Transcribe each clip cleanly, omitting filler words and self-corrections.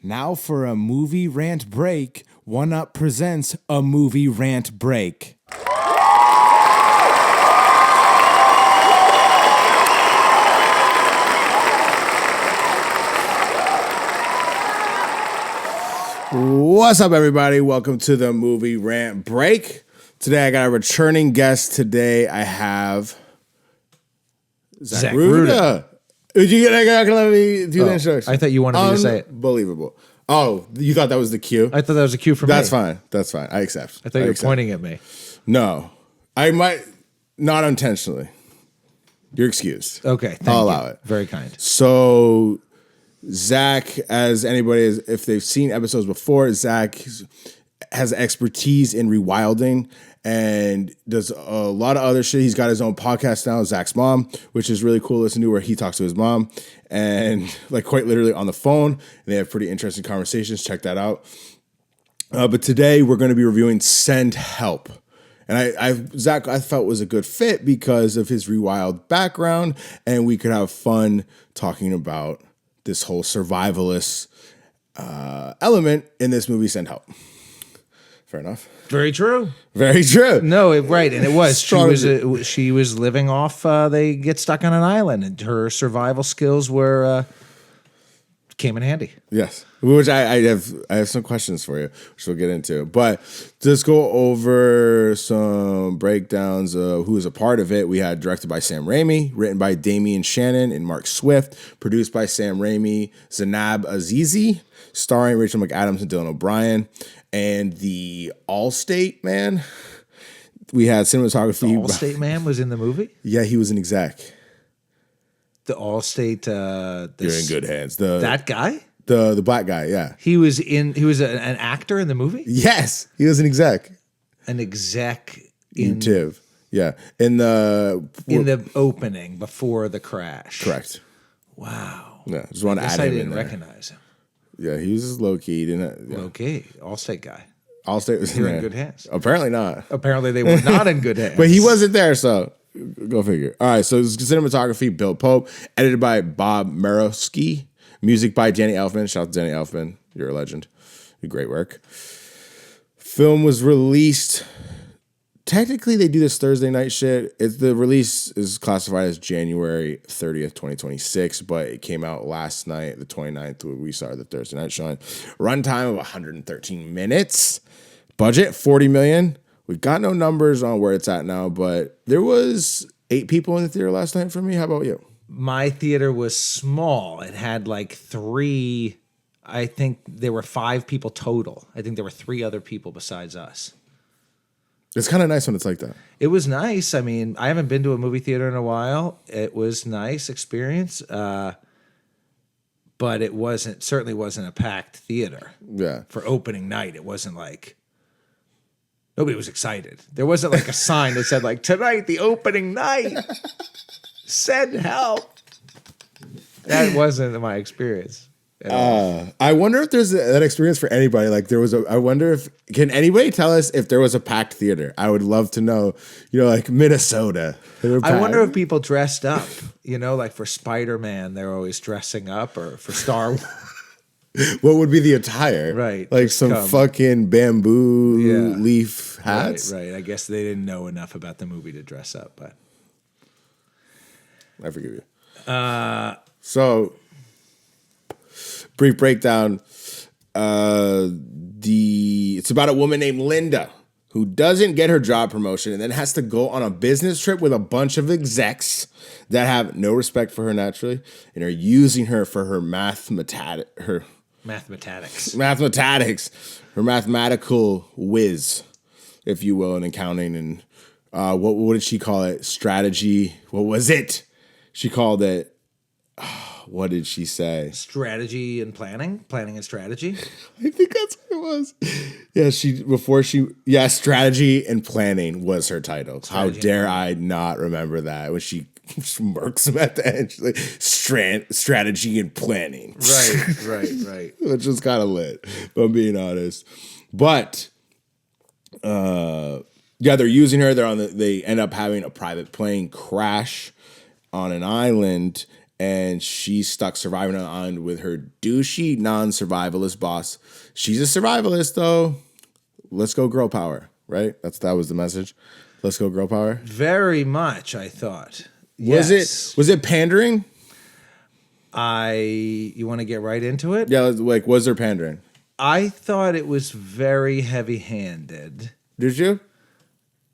Now for a movie rant break, One Up presents a movie rant break. What's up, everybody? Welcome to the Movie Rant Break. Today, I got a returning guest. Today, I have Zack Rouda. Did you get? Let me do the introduction. I thought you wanted me to say it. Unbelievable. Oh, you thought that was the cue? I thought that was a cue for me. That's fine. That's fine. I accept. I thought you were pointing at me. No, I might not intentionally. You're excused. Okay, thank I'll you. allow it. Very kind. So, Zack, as anybody is, if they've seen episodes before, Zack has expertise in rewilding and does a lot of other shit. He's got his own podcast now, Zack's Mom, which is really cool to listen to, where he talks to his mom and like quite literally on the phone. And they have pretty interesting conversations. Check that out. But today we're going to be reviewing Send Help. And Zack, I felt was a good fit because of his rewild background, and we could have fun talking about this whole survivalist element in this movie, Send Help. Fair enough. Very true. Very true. No, right, and it was. Strong. She was living off. They get stuck on an island, and her survival skills were came in handy. Yes, which I have some questions for you, which we'll get into. But just go over some breakdowns of who is a part of it. We had directed by Sam Raimi, written by Damian Shannon and Mark Swift, produced by Sam Raimi, Zainab Azizi, starring Rachel McAdams and Dylan O'Brien, and the Allstate Man. We had cinematography. The Allstate Man was in the movie? Yeah, he was an exec. The Allstate. You're in good hands. That guy? The black guy, yeah. He was an actor in the movie? Yes, he was an exec. An exec in Tiv. Yeah. In the opening before the crash. Correct. Wow. Yeah, just want to add him I in didn't there. recognize him. Yeah, he was just low key. Didn't. Yeah. Okay, Allstate guy. Allstate was You're there. in good hands. Apparently not. Apparently they were not in good hands. But he wasn't there, so go figure. All right, so cinematography, Bill Pope, edited by Bob Marowski, music by Danny Elfman. Shout out to Danny Elfman. You're a legend. You great work. Film was released. Technically, they do this Thursday night shit. The release is classified as January 30th, 2026, but it came out last night, the 29th, where we started the Thursday night showing. Runtime of 113 minutes. Budget, $40 million. We've got no numbers on where it's at now, but there was 8 people in the theater last night for me. How about you? My theater was small. It had like 3, I think there were 5 people total. I think there were 3 other people besides us. It's kind of nice when it's like that. It was nice. I mean, I haven't been to a movie theater in a while. It was nice experience, but it certainly wasn't a packed theater. Yeah. For opening night, it wasn't like nobody was excited. There wasn't like a sign that said like tonight the opening night. Send help. That wasn't my experience. I wonder if there's that experience for anybody. Like I wonder if, can anybody tell us if there was a packed theater? I would love to know, like Minnesota. I wonder if people dressed up, like for Spider-Man, they're always dressing up, or for Star Wars. What would be the attire? Right. Like some fucking bamboo leaf hats. Right. I guess they didn't know enough about the movie to dress up, but I forgive you. So, brief breakdown. It's about a woman named Linda who doesn't get her job promotion and then has to go on a business trip with a bunch of execs that have no respect for her naturally and are using her for her mathematics, her mathematical whiz, if you will, in accounting and what did she call it? Strategy. What was it? She called it. What did she say? Strategy and planning and strategy. I think that's what it was. Yeah, strategy and planning was her title. How dare I not remember that when she smirks him at the end. She's like, strategy and planning. Right. Which is kind of lit, if I'm being honest. But they're using her. They end up having a private plane crash on an island. and she's stuck surviving on an island with her douchey non-survivalist boss. She's a survivalist though. Let's go girl power, right? That was the message. Let's go girl power. Very much, I thought. Was it pandering? You want to get right into it? Yeah, like was there pandering? I thought it was very heavy-handed. Did you?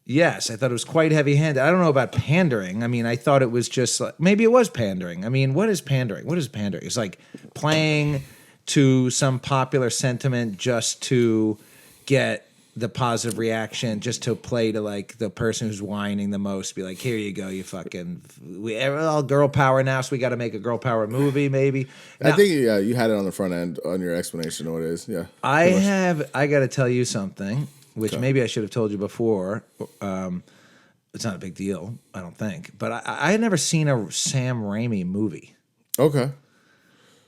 Yes, I thought it was quite heavy-handed. I don't know about pandering. I mean, I thought it was just like, maybe it was pandering. I mean, what is pandering? What is pandering? It's like playing to some popular sentiment just to get the positive reaction, just to play to like the person who's whining the most. Be like, here you go, you fucking, we're all girl power now, so we got to make a girl power movie, maybe. Now, I think you had it on the front end on your explanation of what it is. Yeah, I got to tell you something, which maybe I should have told you before. It's not a big deal, I don't think. But I had never seen a Sam Raimi movie. Okay.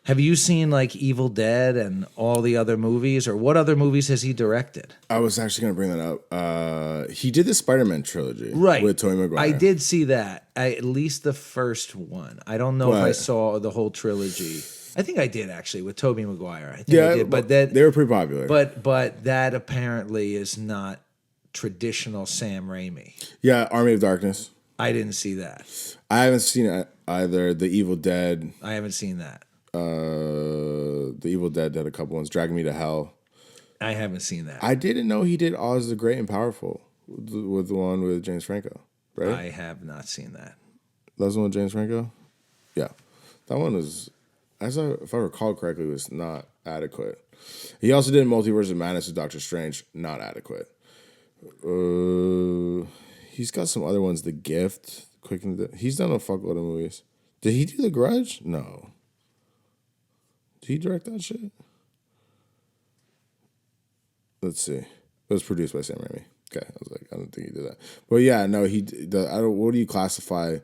Have you seen like Evil Dead and all the other movies, or what other movies has he directed? I was actually going to bring that up. He did the Spider-Man trilogy, right, with Tobey Maguire. I did see that. At least the first one. I don't know if I saw the whole trilogy. I think I did actually with Tobey Maguire. I think I did, but they were pretty popular. But that apparently is not traditional Sam Raimi. Yeah, Army of Darkness. I didn't see that. I haven't seen it either. The Evil Dead. I haven't seen that. The Evil Dead did a couple ones. Dragging Me to Hell. I haven't seen that. I didn't know he did Oz the Great and Powerful with the one with James Franco. Right? I have not seen that. That was the one with James Franco? Yeah. That one was, if I recall correctly, was not adequate. He also did Multiverse of Madness with Doctor Strange. Not adequate. He's got some other ones. The Gift. He's done a fuckload of movies. Did he do The Grudge? No. Did he direct that shit? Let's see. It was produced by Sam Raimi. Okay, I was like, I don't think he did that. But yeah, no, he. What do you classify?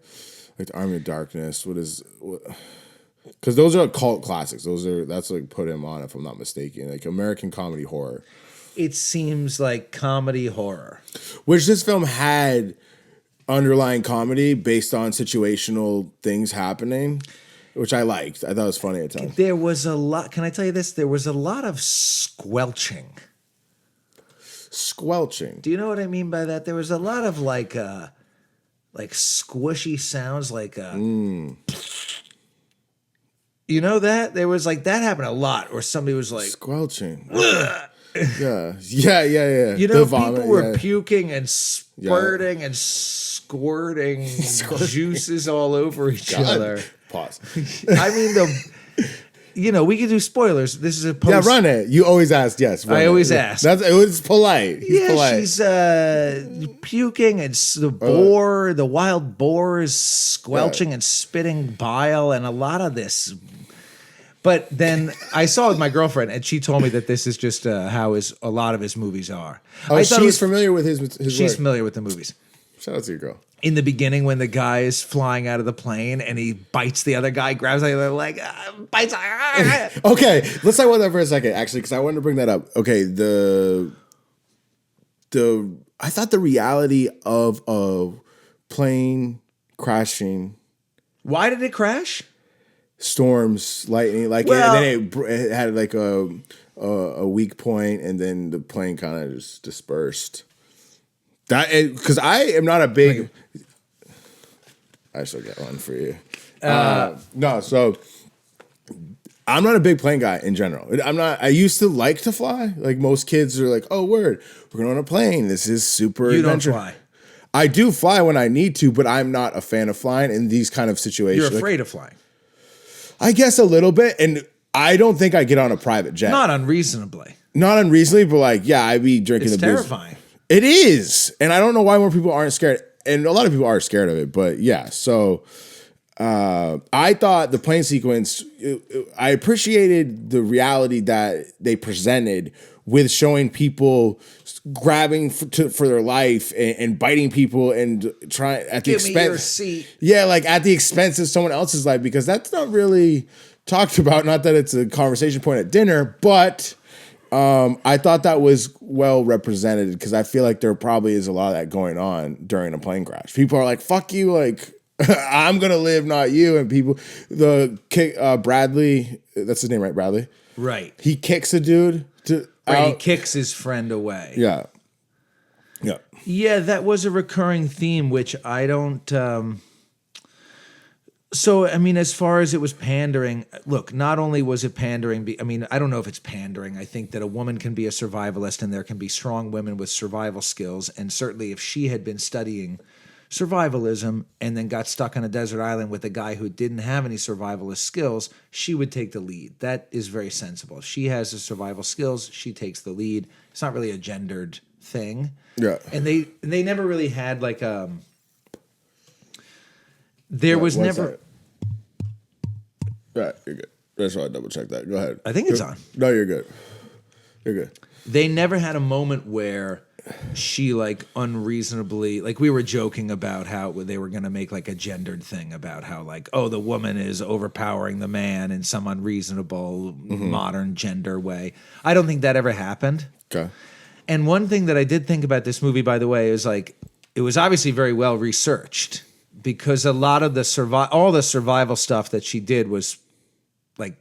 Like the Army of Darkness. Because those are cult classics. That's like put him on, if I'm not mistaken. Like American comedy horror. It seems like comedy horror, which this film had underlying comedy based on situational things happening. Which I liked. I thought it was funny at times. There was a lot. Can I tell you this? There was a lot of squelching. Squelching. Do you know what I mean by that? There was a lot of like squishy sounds, like you know that there was like that happened a lot, or somebody was like squelching. Yeah. You know, people were puking and spurting and squirting juices all over each other. Pause. I mean, we could do spoilers. This is a post. Yeah, run it. You always ask. Yes, I always ask. It was polite. He's polite. She's puking, and the wild boar is squelching and spitting bile, and a lot of this. But then I saw it with my girlfriend, and she told me that this is just how a lot of his movies are. Oh, she's familiar with his She's work. familiar with the movies. Shout out to your girl. In the beginning, when the guy is flying out of the plane and he bites the other guy, grabs the other leg, bites. Okay, let's talk about that for a second, actually, because I wanted to bring that up. Okay, I thought the reality of a plane crashing. Why did it crash? Storms, lightning, and then it had like a weak point, and then the plane kind of just dispersed. Because I am not a big. I still got one for you. So I'm not a big plane guy in general. I'm not. I used to like to fly. Like most kids are like, oh, word, we're going on a plane. This is super. You adventure. don't fly. I do fly when I need to, but I'm not a fan of flying in these kind of situations. You're afraid of flying. I guess a little bit, and I don't think I get on a private jet. Not unreasonably. Not unreasonably, but like, yeah, I'd be drinking it's the booze. terrifying. It is, and I don't know why more people aren't scared, and a lot of people are scared of it. But yeah, so I thought the plane sequence. I appreciated the reality that they presented with showing people grabbing for their life and biting people and trying at the expense. Give me your seat. Yeah, like at the expense of someone else's life, because that's not really talked about. Not that it's a conversation point at dinner, but I thought that was well represented, because I feel like there probably is a lot of that going on during a plane crash. People are like, "Fuck you!" Like I'm gonna live, not you. And people, the kick, Bradley, that's his name, right? Bradley. Right. He kicks a dude to. Right. He Out. kicks his friend away. Yeah. Yeah. Yeah, that was a recurring theme, which I don't. So, I mean, as far as it was pandering, look, not only was it pandering, I mean, I don't know if it's pandering. I think that a woman can be a survivalist and there can be strong women with survival skills. And certainly if she had been studying survivalism and then got stuck on a desert island with a guy who didn't have any survivalist skills, she would take the lead. That is very sensible. If she has the survival skills, she takes the lead. It's not really a gendered thing. Yeah. And they never really had like there was never. Right, you're good. That's why I double check that. Go ahead. I think it's on. No, you're good. You're good. They never had a moment where she like unreasonably, like we were joking about how they were going to make like a gendered thing about how like, oh, the woman is overpowering the man in some unreasonable modern gender way. I don't think that ever happened. Okay. And one thing that I did think about this movie, by the way, is like it was obviously very well researched. Because a lot of all the survival stuff that she did was like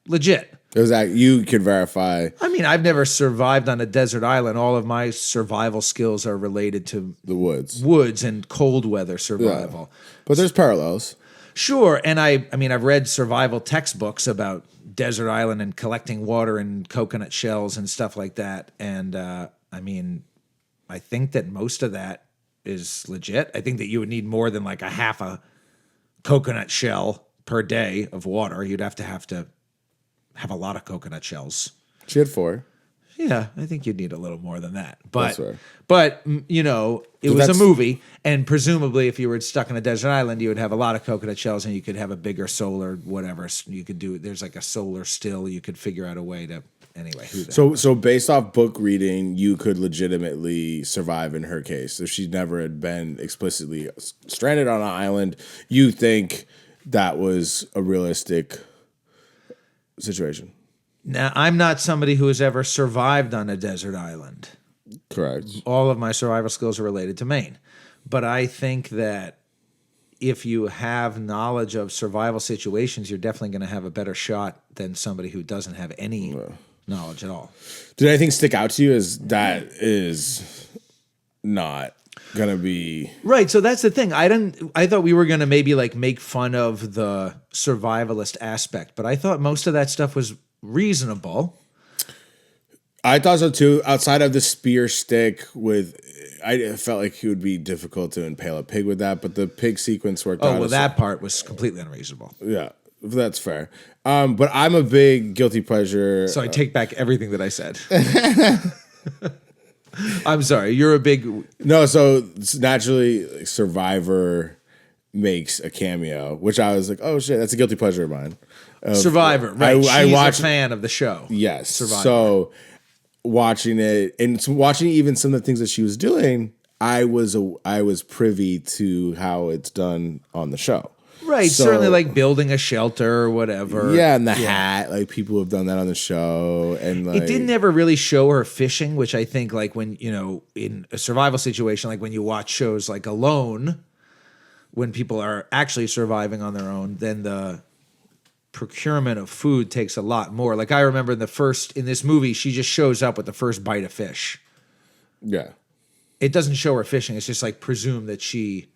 legit. It was that you could verify. I mean, I've never survived on a desert island. All of my survival skills are related to The woods. Woods and cold weather survival. Yeah. But there's parallels. Sure, and I mean, I've read survival textbooks about desert island and collecting water and coconut shells and stuff like that. And I mean, I think that most of that is legit. I think that you would need more than like a half a coconut shell per day of water. You'd have to have a lot of coconut shells. She had 4. Yeah, I think you'd need a little more than that. But That's right. but you know, it was a movie, and presumably if you were stuck on a desert island, you would have a lot of coconut shells and you could have a bigger solar whatever. You could do there's like a solar still, you could figure out a way to anyway. So based off book reading, you could legitimately survive in her case. If she never had been explicitly stranded on an island, you think that was a realistic situation? Now, I'm not somebody who has ever survived on a desert island. Correct. All of my survival skills are related to Maine. But I think that if you have knowledge of survival situations, you're definitely going to have a better shot than somebody who doesn't have any knowledge at all. Did anything stick out to you as that is not gonna be right? So that's the thing. I thought we were gonna maybe like make fun of the survivalist aspect, but I thought most of that stuff was reasonable. I thought so too. Outside of the spear stick I felt like it would be difficult to impale a pig with that, but the pig sequence worked out. Oh, well, that part was completely unreasonable. Yeah. That's fair. But I'm a big guilty pleasure. So I take back everything that I said. I'm sorry. You're a big... No, so naturally Survivor makes a cameo, which I was like, oh shit, that's a guilty pleasure of mine. Survivor, right. I watched, a fan of the show. Yes. Survivor. So watching it and watching even some of the things that she was doing, I was privy to how it's done on the show. Right, So, certainly like building a shelter or whatever. Yeah, and the hat, like people have done that on the show, and like, it didn't ever really show her fishing, which I think like when, you know, in a survival situation, like when you watch shows like Alone, when people are actually surviving on their own, then the procurement of food takes a lot more. Like I remember in this movie, she just shows up with the first bite of fish. Yeah. It doesn't show her fishing. It's just like presume that she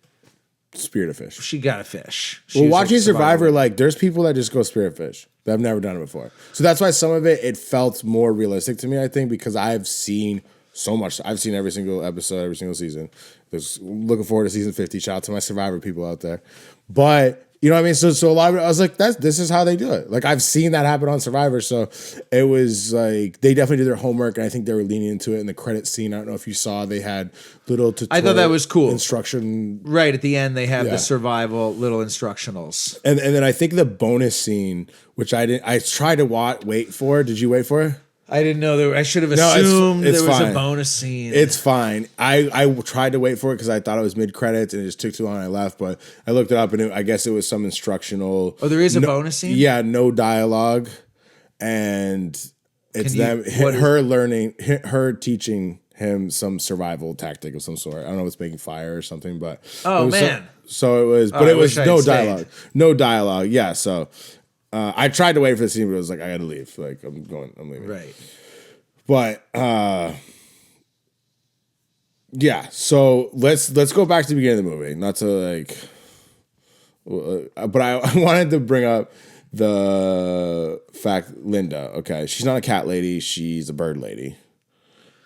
speared a fish. She got a fish. Well, watching Survivor, like there's people that just go spear fish. I've never done it before. So that's why some of it felt more realistic to me, I think, because I've seen so much. I've seen every single episode, every single season. Looking forward to season 50. Shout out to my Survivor people out there. But you know what I mean? So a lot of it, I was like, this is how they do it. Like I've seen that happen on Survivor. So it was like they definitely did their homework, and I think they were leaning into it in the credit scene. I don't know if you saw, they had little tutorial. I thought that was cool. Instruction. Right at the end, they have the survival little instructionals. And then I think the bonus scene, which I tried to wait for. Did you wait for it? I didn't know I should have assumed it's there was fine. a bonus scene. It's fine. I tried to wait for it because I thought it was mid credits and it just took too long. And I left, but I looked it up and I guess it was some instructional. Oh, there is a bonus scene. Yeah, no dialogue, and it's her learning, her teaching him some survival tactic of some sort. I don't know if it's making fire or something, but Oh, it was man. So it was, but I it was wish I had no stayed. dialogue, no dialogue. Yeah, so I tried to wait for the scene, but it was like I got to leave. Like I'm leaving. Right. But yeah, so let's go back to the beginning of the movie. Not to like, but I wanted to bring up the fact Linda. Okay, she's not a cat lady; she's a bird lady.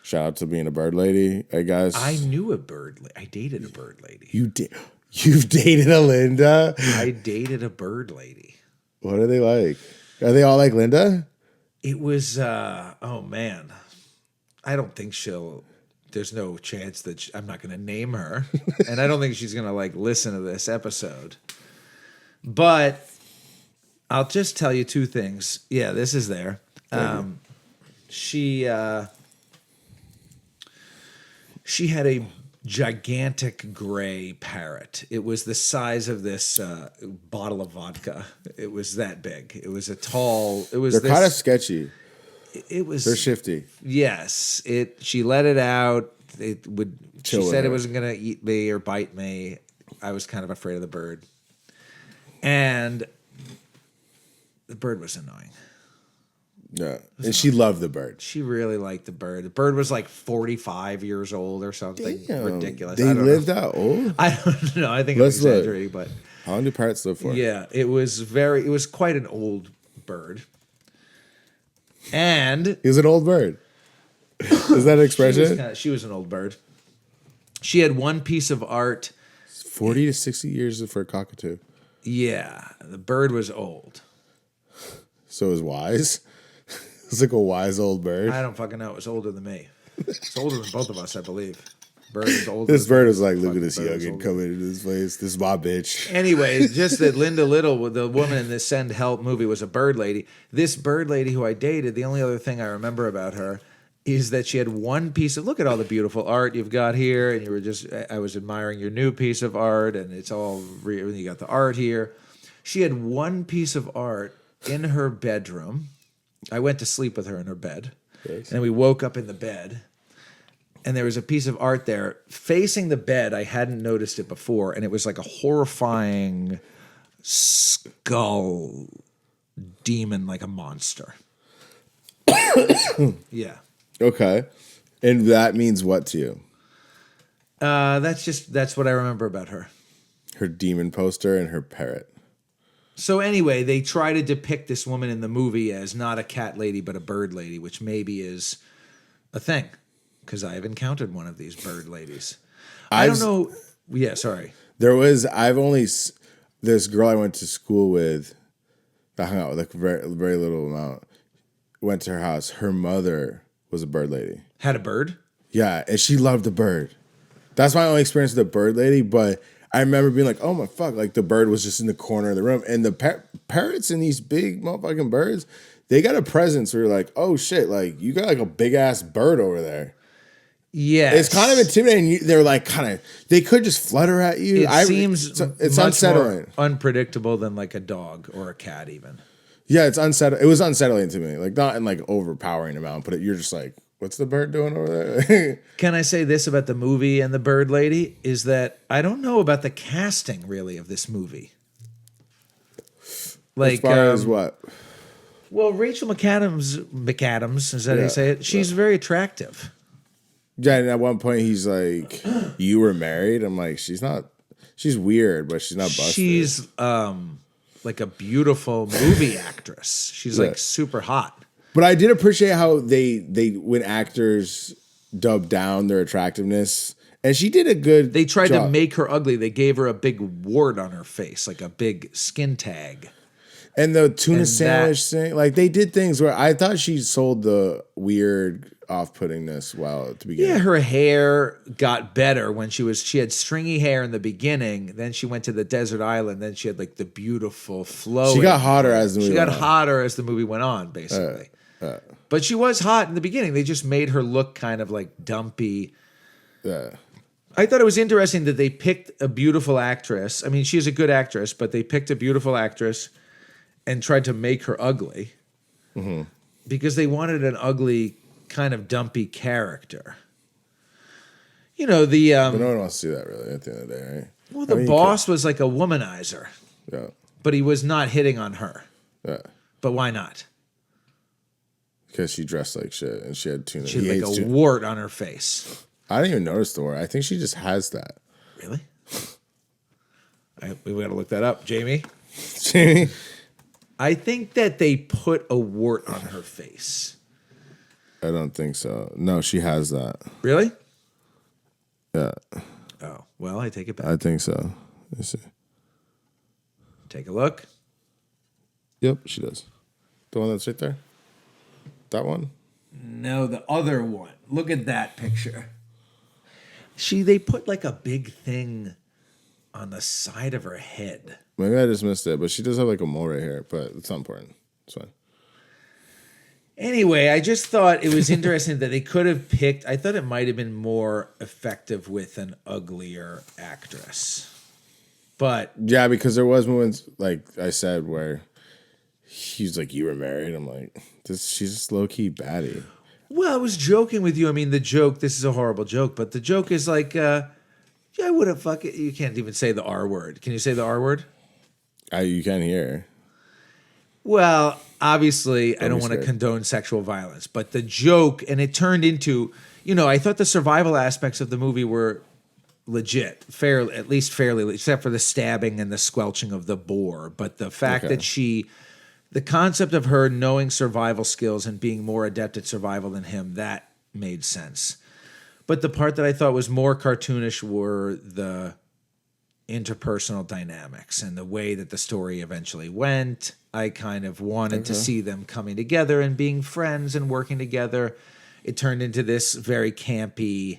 Shout out to being a bird lady, I guess. I knew a bird. I dated a bird lady. You did. You've dated a Linda. I dated a bird lady. What are they like? Are they all like Linda? It was. Oh man, I don't think she'll. There's no chance that I'm not going to name her, and I don't think she's going to like listen to this episode. But I'll just tell you two things. Yeah, this is there. She had a gigantic gray parrot. It was the size of this bottle of vodka. It was that big. It was a tall. It was. They're kind of sketchy. It was. They're shifty. Yes. She let it out. It would. Chill She said her. it wasn't going to eat me or bite me. I was kind of afraid of the bird, and the bird was annoying. Yeah, and she loved the bird. She really liked the bird. The bird was like 45 years old or something ridiculous. They I don't lived know. that old? I don't know. I think I'm Let's look. exaggerating, but How long do parrots live for? yeah, it was quite an old bird. And He was an old bird. Is that an expression? she was an old bird. She had one piece of art. 40 to 60 years for a cockatoo. Yeah, the bird was old. So it was wise. It's like a wise old bird. I don't fucking know. It was older than me. It's older than both of us, I believe. Bird is older. This than bird me. was like, look Fucking at this bird is youngin' older. coming into this place. This is my bitch. Anyway, just that Linda Little, the woman in this Send Help movie, was a bird lady. This bird lady who I dated, the only other thing I remember about her is that she had one piece of, look at all the beautiful art you've got here, and I was admiring your new piece of art, and it's all, you got the art here. She had one piece of art in her bedroom. I went to sleep with her in her bed, Yes. and we woke up in the bed, and there was a piece of art there facing the bed. I hadn't noticed it before, and it was like a horrifying skull demon, like a monster. Yeah. Okay. And that means what to you? That's what I remember about her. Her demon poster and her parrot. So anyway, they try to depict this woman in the movie as not a cat lady, but a bird lady, which maybe is a thing, because I have encountered one of these bird ladies. I don't know. Yeah, sorry. This girl I went to school with, I hung out with like very, very little amount, went to her house. Her mother was a bird lady. Had a bird? Yeah, and she loved the bird. That's my only experience with the bird lady, but I remember being like, oh my fuck, like the bird was just in the corner of the room. And the parrots and these big motherfucking birds, they got a presence where you're like, oh shit, like you got like a big ass bird over there. Yeah. It's kind of intimidating. They're like they could just flutter at you. It seems it's much unsettling. more unpredictable than like a dog or a cat even. Yeah, it's unsettling. It was unsettling to me. Like not in like overpowering amount, but you're just like, what's the bird doing over there? Can I say this about the movie and the bird lady? Is that I don't know about the casting really of this movie. Like as far as what? Well, Rachel McAdams, is that how you say it? She's very attractive. Yeah, and at one point he's like, you were married? I'm like, she's not. She's weird, but she's not busted. She's like a beautiful movie actress. She's Yeah. like super hot. But I did appreciate how they when actors dub down their attractiveness, and she did a good. They tried job. to make her ugly. They gave her a big wart on her face, like a big skin tag. And the tuna And sandwich thing, like they did things where I thought she sold the weird off-puttingness well at the beginning. Yeah, her hair got better when she had stringy hair in the beginning. Then she went to the desert island. Then she had like the beautiful flow. She got hotter as the movie She got went on. hotter as the movie went on, basically. But she was hot in the beginning. They just made her look kind of like dumpy. Yeah. I thought it was interesting that they picked a beautiful actress. I mean, she's a good actress, but they picked a beautiful actress and tried to make her ugly because they wanted an ugly, kind of dumpy character. You know, the But no one wants to see that really at the end of the day, right? well, the boss was like a womanizer, Yeah. but he was not hitting on her. Yeah. But why not? Because she dressed like shit and she had tuna. She had like a wart on her face. I didn't even notice the wart. I think she just has that. Really? We got to look that up, Jamie. Jamie? I think that they put a wart on her face. I don't think so. No, she has that. Really? Yeah. Oh, well, I take it back. I think so. Let's see. Take a look. Yep, she does. The one that's right there? That one? No, the other one. Look at that picture. They put like a big thing on the side of her head. Maybe I just missed it, but she does have like a mole right here, but it's not important. It's fine. Anyway, I just thought it was interesting that they could have picked, I thought it might have been more effective with an uglier actress. But yeah, because there was moments, like I said, where he's like, "You were married." I'm like, she's just low key baddie. Well, I was joking with you. I mean, the joke. This is a horrible joke, but the joke is like, yeah, I would have fucking. You can't even say the R word. Can you say the R word? You can hear. Well, obviously, I don't want to condone sexual violence, but the joke, and it turned into, I thought the survival aspects of the movie were legit, at least fairly, except for the stabbing and the squelching of the boar. But the fact that the concept of her knowing survival skills and being more adept at survival than him, that made sense. But the part that I thought was more cartoonish were the interpersonal dynamics and the way that the story eventually went. I kind of wanted to see them coming together and being friends and working together. It turned into this very campy,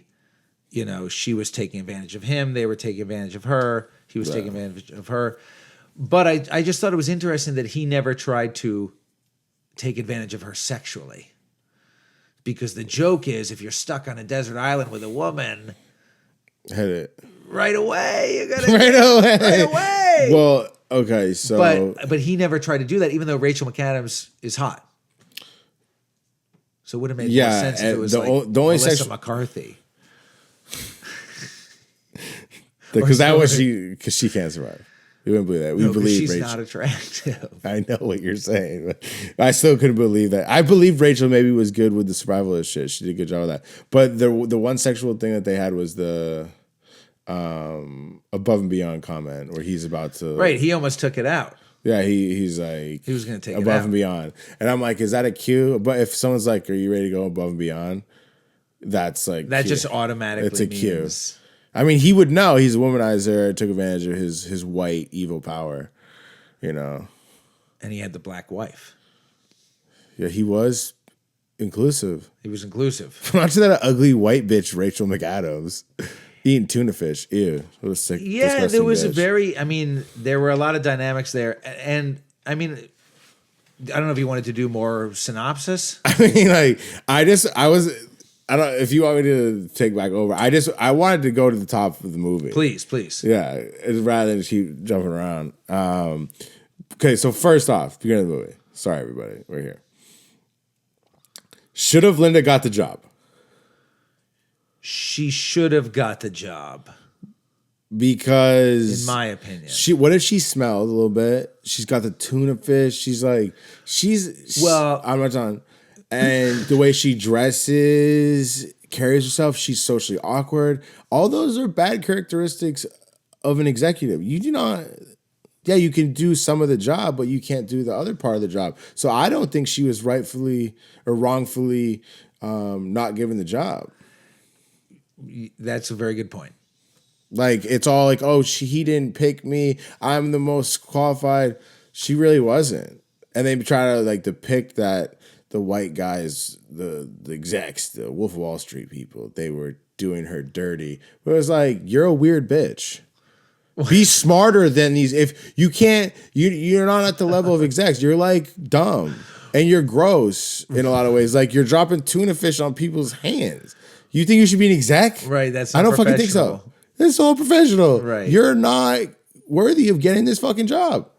she was taking advantage of him. They were taking advantage of her. He was taking advantage of her. But I just thought it was interesting that he never tried to take advantage of her sexually. Because the joke is, if you're stuck on a desert island with a woman, hit it right away. You gotta right away. Well, okay, so but he never tried to do that, even though Rachel McAdams is hot. So it would have made more sense if it was the only Melissa McCarthy. Because she can't survive. We wouldn't believe that. We believe she's Rachel. Not attractive. I know what you're saying, but I still couldn't believe that. I believe Rachel maybe was good with the survivalist shit. She did a good job of that. But the one sexual thing that they had was the above and beyond comment where he's about to. Right, he almost took it out. Yeah, he's like he was going to take it out. Above and beyond, and I'm like, is that a cue? But if someone's like, "Are you ready to go above and beyond?" That's like that just automatically. It's a cue. Means... I mean, he would know. He's a womanizer. Took advantage of his white evil power, And he had the black wife. Yeah, he was inclusive. He was inclusive. Not to that ugly white bitch, Rachel McAdams, eating tuna fish. Ew, it was sick. Yeah, there was bitch. There were a lot of dynamics there, and I don't know if you wanted to do more synopsis. I don't know if you want me to take back over. I wanted to go to the top of the movie. Please. Yeah, rather than keep jumping around. Okay, so first off, beginning of the movie. Sorry, everybody. We're here. Should have Linda got the job? She should have got the job. Because in my opinion. What if she smelled a little bit? She's got the tuna fish. I'm not done. And the way she dresses, carries herself, she's socially awkward. All those are bad characteristics of an executive. You do not, you can do some of the job, but you can't do the other part of the job. So I don't think she was rightfully or wrongfully not given the job. That's a very good point. Like, it's all like, he didn't pick me. I'm the most qualified. She really wasn't. And they try to depict that the white guys, the execs, the Wolf of Wall Street people, they were doing her dirty. But it was like, you're a weird bitch. Be smarter than these. If you can't, you're not at the level of execs. You're dumb and you're gross in a lot of ways. Like, you're dropping tuna fish on people's hands. You think you should be an exec? Right. That's I don't fucking think so. It's all professional. Right. You're not worthy of getting this fucking job.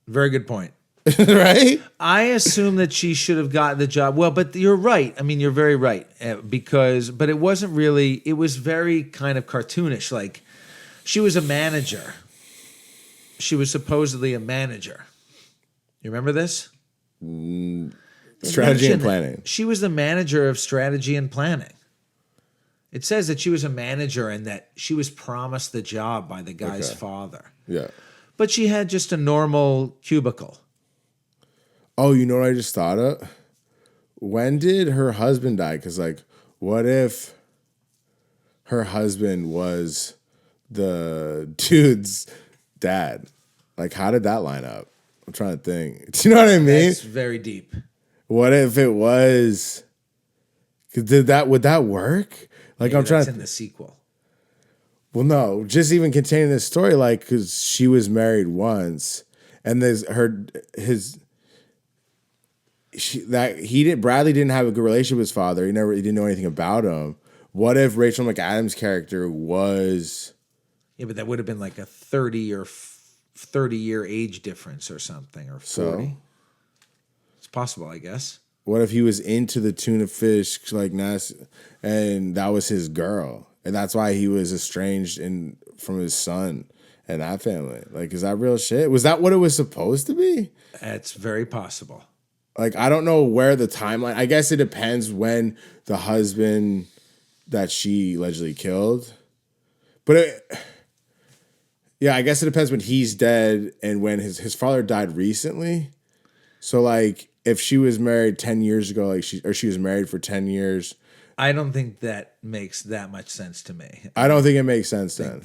Very good point. right? I assume that she should have gotten the job. Well, but you're right. I mean, you're very right. But it wasn't really, it was very kind of cartoonish. Like, she was a manager. She was supposedly a manager. You remember this? Strategy and planning. She was the manager of strategy and planning. It says that she was a manager and that she was promised the job by the guy's father. Yeah. But she had just a normal cubicle. Oh, you know what I just thought of? When did her husband die? Because, like, what if her husband was the dude's dad? Like, how did that line up? I'm trying to think. Do you know what I mean? It's very deep. What if it was? Would that work? Like, Maybe I'm trying that's to. in the sequel. Well, no, just even containing this story, like, because she was married once, and Bradley didn't have a good relationship with his father. He didn't know anything about him. What if Rachel McAdams' character was? Yeah, but that would have been like a 30-year age difference or something, or 40. So? It's possible, I guess. What if he was into the tuna fish, like, and that was his girl, and that's why he was estranged from his son and that family? Like, is that real shit? Was that what it was supposed to be? It's very possible. Like, I don't know where the timeline. I guess it depends when the husband that she allegedly killed, but I guess it depends when he's dead and when his father died recently. So, like, if she was married 10 years ago, like she was married for 10 years. I don't think that makes that much sense to me. I don't think it makes sense then.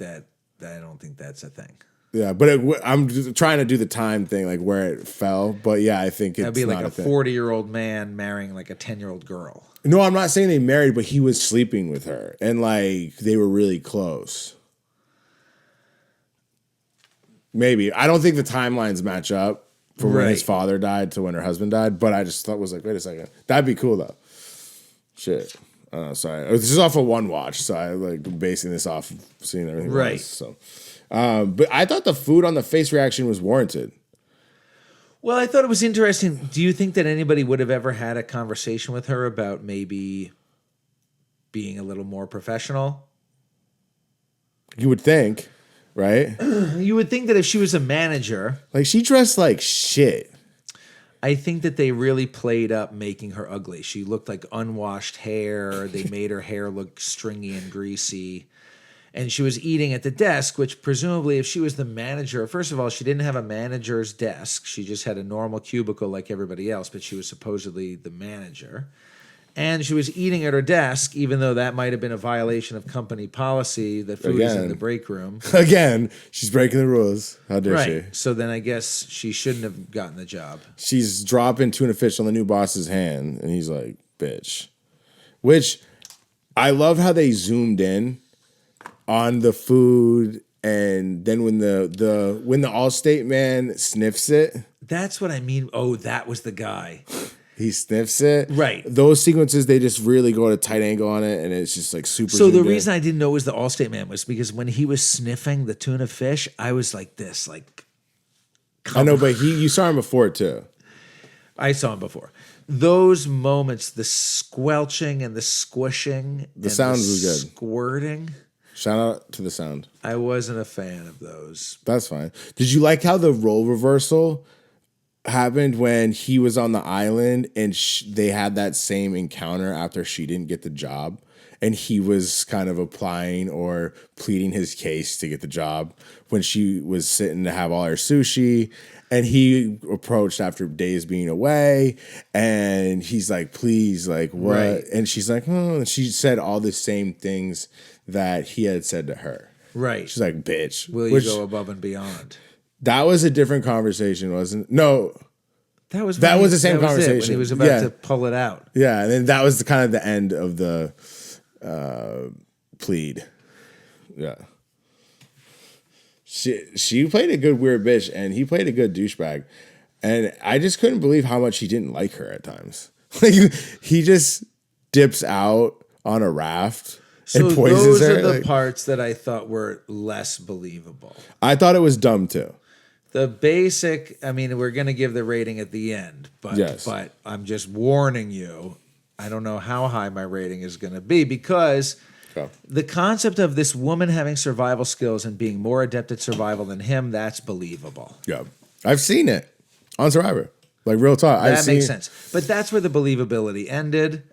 I don't think that's a thing. Yeah, but I'm just trying to do the time thing, like where it fell. But yeah, I think it's That'd be like not a 40-year-old man marrying like a 10-year-old girl. No, I'm not saying they married, but he was sleeping with her, and like they were really close. Maybe. I don't think the timelines match up from when his father died to when her husband died, but I just was like, wait a second. That'd be cool, though. Shit. Sorry. This is off of one watch, so I like basing this off of seeing everything else. So, but I thought the food on the face reaction was warranted. Well, I thought it was interesting. Do you think that anybody would have ever had a conversation with her about maybe being a little more professional? You would think, right? You would think that if she was a manager. Like, she dressed like shit. I think that they really played up making her ugly. She looked like unwashed hair. They made her hair look stringy and greasy. And she was eating at the desk, which presumably if she was the manager, first of all, she didn't have a manager's desk. She just had a normal cubicle like everybody else, but she was supposedly the manager. And she was eating at her desk, even though that might have been a violation of company policy. The food is in the break room. Again, she's breaking the rules. How dare she? So then I guess she shouldn't have gotten the job. She's dropping tuna fish on the new boss's hand, and he's like, bitch. Which, I love how they zoomed in on the food, and then when the Allstate man sniffs it. That's what I mean. Oh, that was the guy. He sniffs it. Right. Those sequences, they just really go at a tight angle on it, and it's just like super. So the reason I didn't know it was the Allstate man was because when he was sniffing the tuna fish, I was like this, like. I know, but you saw him before too. I saw him before. Those moments, the squelching and the squishing, the sound was good. Squirting. Shout out to the sound. I wasn't a fan of those. That's fine. Did you like how the role reversal happened when he was on the island and they had that same encounter after she didn't get the job, and he was kind of applying or pleading his case to get the job when she was sitting to have all her sushi, and he approached after days being away, and he's like, please, like, what? Right. And she's like, oh, and she said all the same things that he had said to her. Right. She's like, bitch. Will you go above and beyond? That was a different conversation, wasn't it? No. That was the same conversation. When he was about to pull it out. Yeah, and then that was kind of the end of the plead. Yeah. She played a good weird bitch, and he played a good douchebag. And I just couldn't believe how much he didn't like her at times. Like, he just dips out on a raft. So and poisons those her. are the parts that I thought were less believable. I thought it was dumb too. The basic, I mean, we're going to give the rating at the end, but Yes. but I'm just warning you. I don't know how high my rating is going to be because Okay. the concept of this woman having survival skills and being more adept at survival than him, that's believable. Yeah. I've seen it on Survivor. Like real talk. That makes sense. But that's where the believability ended.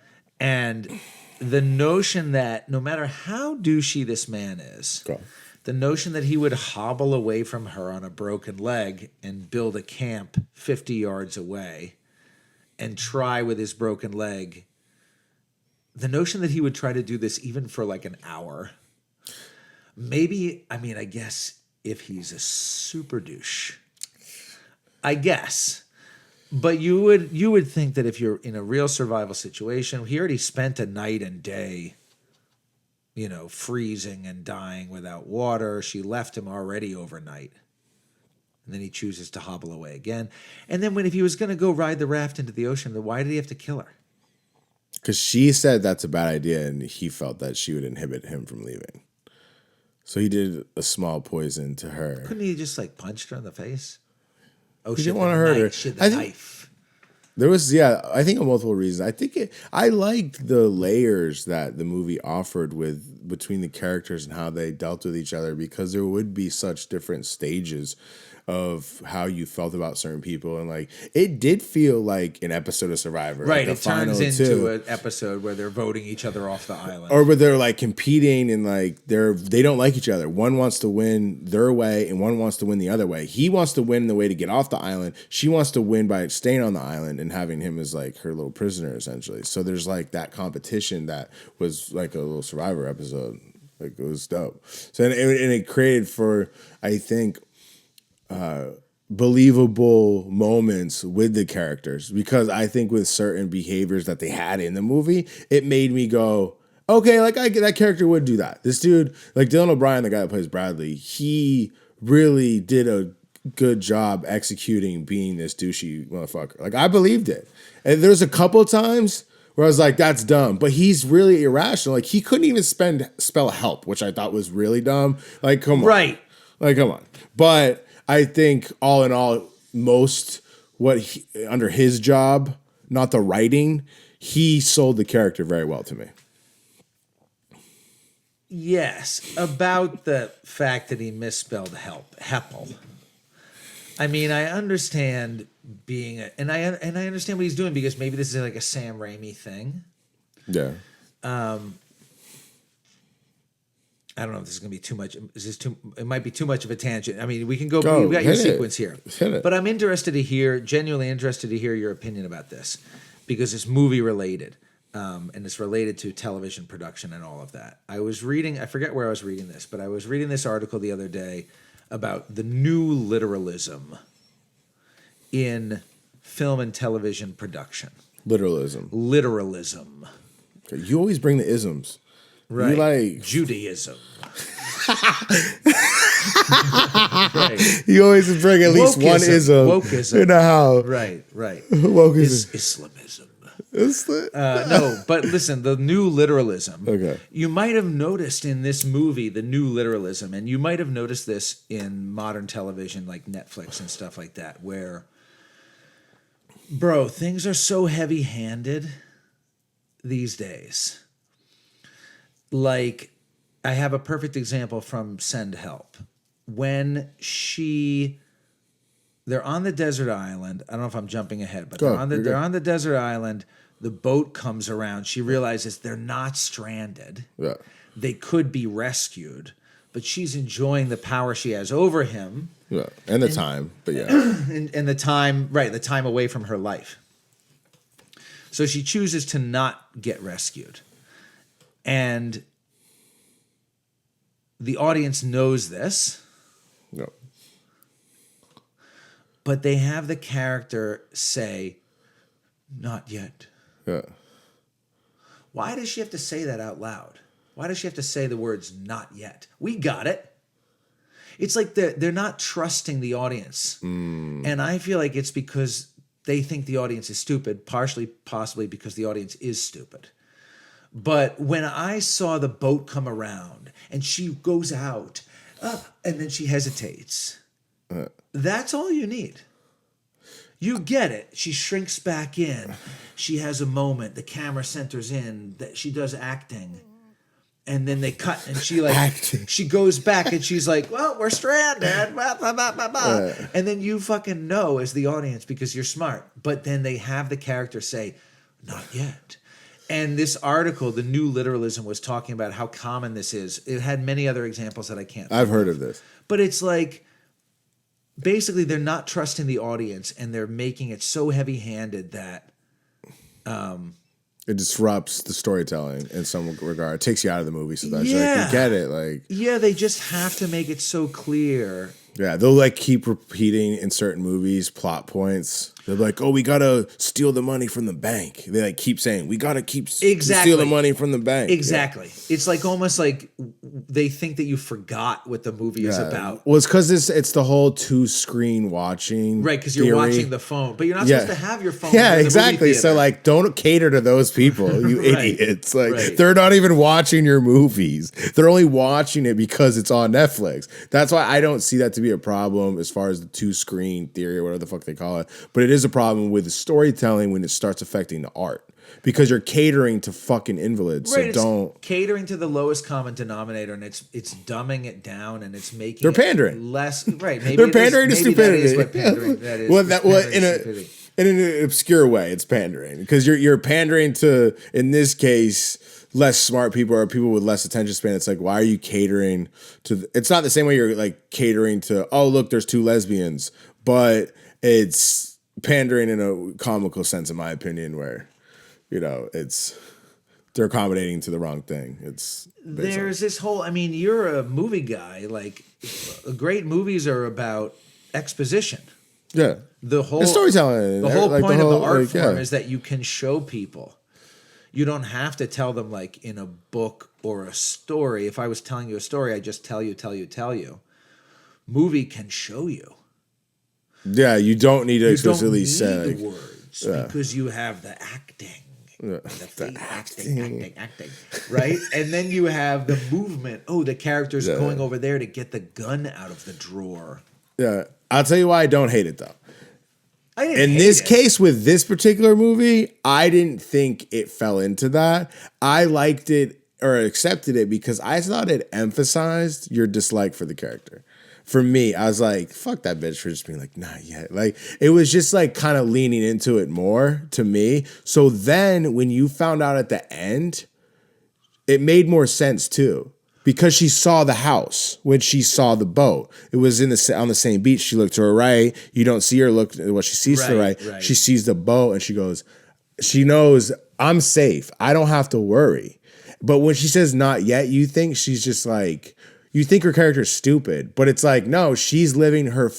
And the notion that no matter how douchey this man is, Okay. the notion that he would hobble away from her on a broken leg and build a camp 50 yards away and try with his broken leg, the notion that he would try to do this even for like an hour, maybe, I mean, I guess if he's a super douche, I guess. But you would think that if you're in a real survival situation, he already spent a night and day, you know, freezing and dying without water. She left him already overnight. And then he chooses to hobble away again. And then if he was going to go ride the raft into the ocean, then why did he have to kill her? Because she said that's a bad idea, and he felt that she would inhibit him from leaving. So he did a small poison to her. Couldn't he just like punched her in the face? Oh, He didn't want to hurt her. She had I the think- knife. There was, I think multiple reasons. I liked the layers that the movie offered between the characters and how they dealt with each other, because there would be such different stages of how you felt about certain people, and like it did feel like an episode of Survivor, Right, like it the turns final into two. an episode where they're voting each other off the island. Or where they're like competing and like they don't like each other. One wants to win their way and one wants to win the other way. He wants to win the way to get off the island. She wants to win by staying on the island and having him as like her little prisoner essentially. So there's like that competition that was like a little Survivor episode. Like it was dope. So and it created for, I think, believable moments with the characters, because I think with certain behaviors that they had in the movie, it made me go, okay, like that character would do that. This dude, like Dylan O'Brien, the guy that plays Bradley, he really did a good job executing being this douchey motherfucker. Like I believed it. And there's a couple times where I was like, that's dumb. But he's really irrational. Like he couldn't even spell help, which I thought was really dumb. Like, come on. Right. Like, come on. But I think all in all, most under his job, not the writing, he sold the character very well to me. Yes, about the fact that he misspelled Heppel. I mean, I understand and I understand what he's doing, because maybe this is like a Sam Raimi thing. Yeah. I don't know if this is going to be too much. It might be too much of a tangent. I mean, we can go. Go, We got your hit it. sequence here. Hit it. But I'm genuinely interested to hear your opinion about this, because it's movie related, and it's related to television production and all of that. I forget where I was reading this, but I was reading this article the other day about the new literalism in film and television production. Literalism. Literalism. Okay, you always bring the isms. Right. You like Judaism. Right. you always bring at least one Wokeism. ism Wokeism. in the house. Right. Wokeism. Islamism. Islam. No, but listen, the new literalism. Okay. You might have noticed in this movie the new literalism, and you might have noticed this in modern television like Netflix and stuff like that, where, bro, things are so heavy-handed these days. Like, I have a perfect example from Send Help. When they're on the desert island. I don't know if I'm jumping ahead, but they're on the desert island. The boat comes around. She realizes they're not stranded. Yeah. They could be rescued, but she's enjoying the power she has over him. Yeah. And the time, but yeah. And the time, right, the time away from her life. So she chooses to not get rescued. And the audience knows this, Yeah. but they have the character say, "Not yet." Yeah. Why does she have to say that out loud? Why does she have to say the words "not yet"? We got it. It's like they're not trusting the audience. And I feel like it's because they think the audience is stupid, possibly because the audience is stupid. But when I saw the boat come around and she goes out and then she hesitates That's all you need. You get it. She shrinks back in. She has a moment. The camera centers in. That she does acting. And then they cut, and she goes back, and she's like, "Well, we're stranded." Blah, blah, blah, blah, blah. And then you fucking know as the audience because you're smart. But then they have the character say, "Not yet." And this article, the New Literalism, was talking about how common this is. It had many other examples that I can't. I've heard of this, but it's like basically they're not trusting the audience, and they're making it so heavy-handed that. It disrupts the storytelling in some regard. It takes you out of the movie, so that you get it. Like, they just have to make it so clear. Yeah, they'll like keep repeating in certain movies plot points. They're like, "Oh, we gotta steal the money from the bank." They like keep saying, "We gotta keep steal the money from the bank." Exactly. Yeah. It's like almost like they think that you forgot what the movie is about. Well, it's because it's the whole 2-screen watching, right? Because you're watching the phone, but you're not supposed to have your phone. Yeah, exactly. So like, don't cater to those people, you idiots. Like, they're not even watching your movies. They're only watching it because it's on Netflix. That's why I don't see that to be a problem as far as the 2-screen theory or whatever the fuck they call it. But it is a problem with the storytelling when it starts affecting the art because you're catering to fucking invalids. Right, so don't catering to the lowest common denominator, and it's dumbing it down, and it's making they're pandering less. Right, maybe they're pandering to stupidity. That is what pandering that is. In an obscure way, it's pandering because you're pandering to, in this case, less smart people or people with less attention span. It's like, why are you catering to? It's not the same way you're like catering to. Oh, look, there's 2 lesbians, but it's pandering in a comical sense, in my opinion, where they're accommodating to the wrong thing. There's this whole. I mean, you're a movie guy. Like, great movies are about exposition. Yeah, the whole storytelling. The whole point of the art form is that you can show people. You don't have to tell them like in a book or a story. If I was telling you a story, I just tell you. Movie can show you. Yeah, you don't need to explicitly say words because you have the acting. The acting, right? And then you have the movement. Oh, the character's going over there to get the gun out of the drawer. Yeah, I'll tell you why I don't hate it though. In this case, with this particular movie, I didn't think it fell into that. I liked it or accepted it because I thought it emphasized your dislike for the character. For me, I was like, fuck that bitch for just being like, not yet. Like, it was just like kind of leaning into it more to me. So then when you found out at the end, it made more sense too. Because she saw the house when she saw the boat. It was on the same beach. She looked to her right. You don't see her look at what she sees to the right. She sees the boat and she goes, she knows I'm safe. I don't have to worry. But when she says not yet, you think she's just like, you think her character's stupid. But it's like, no, she's living her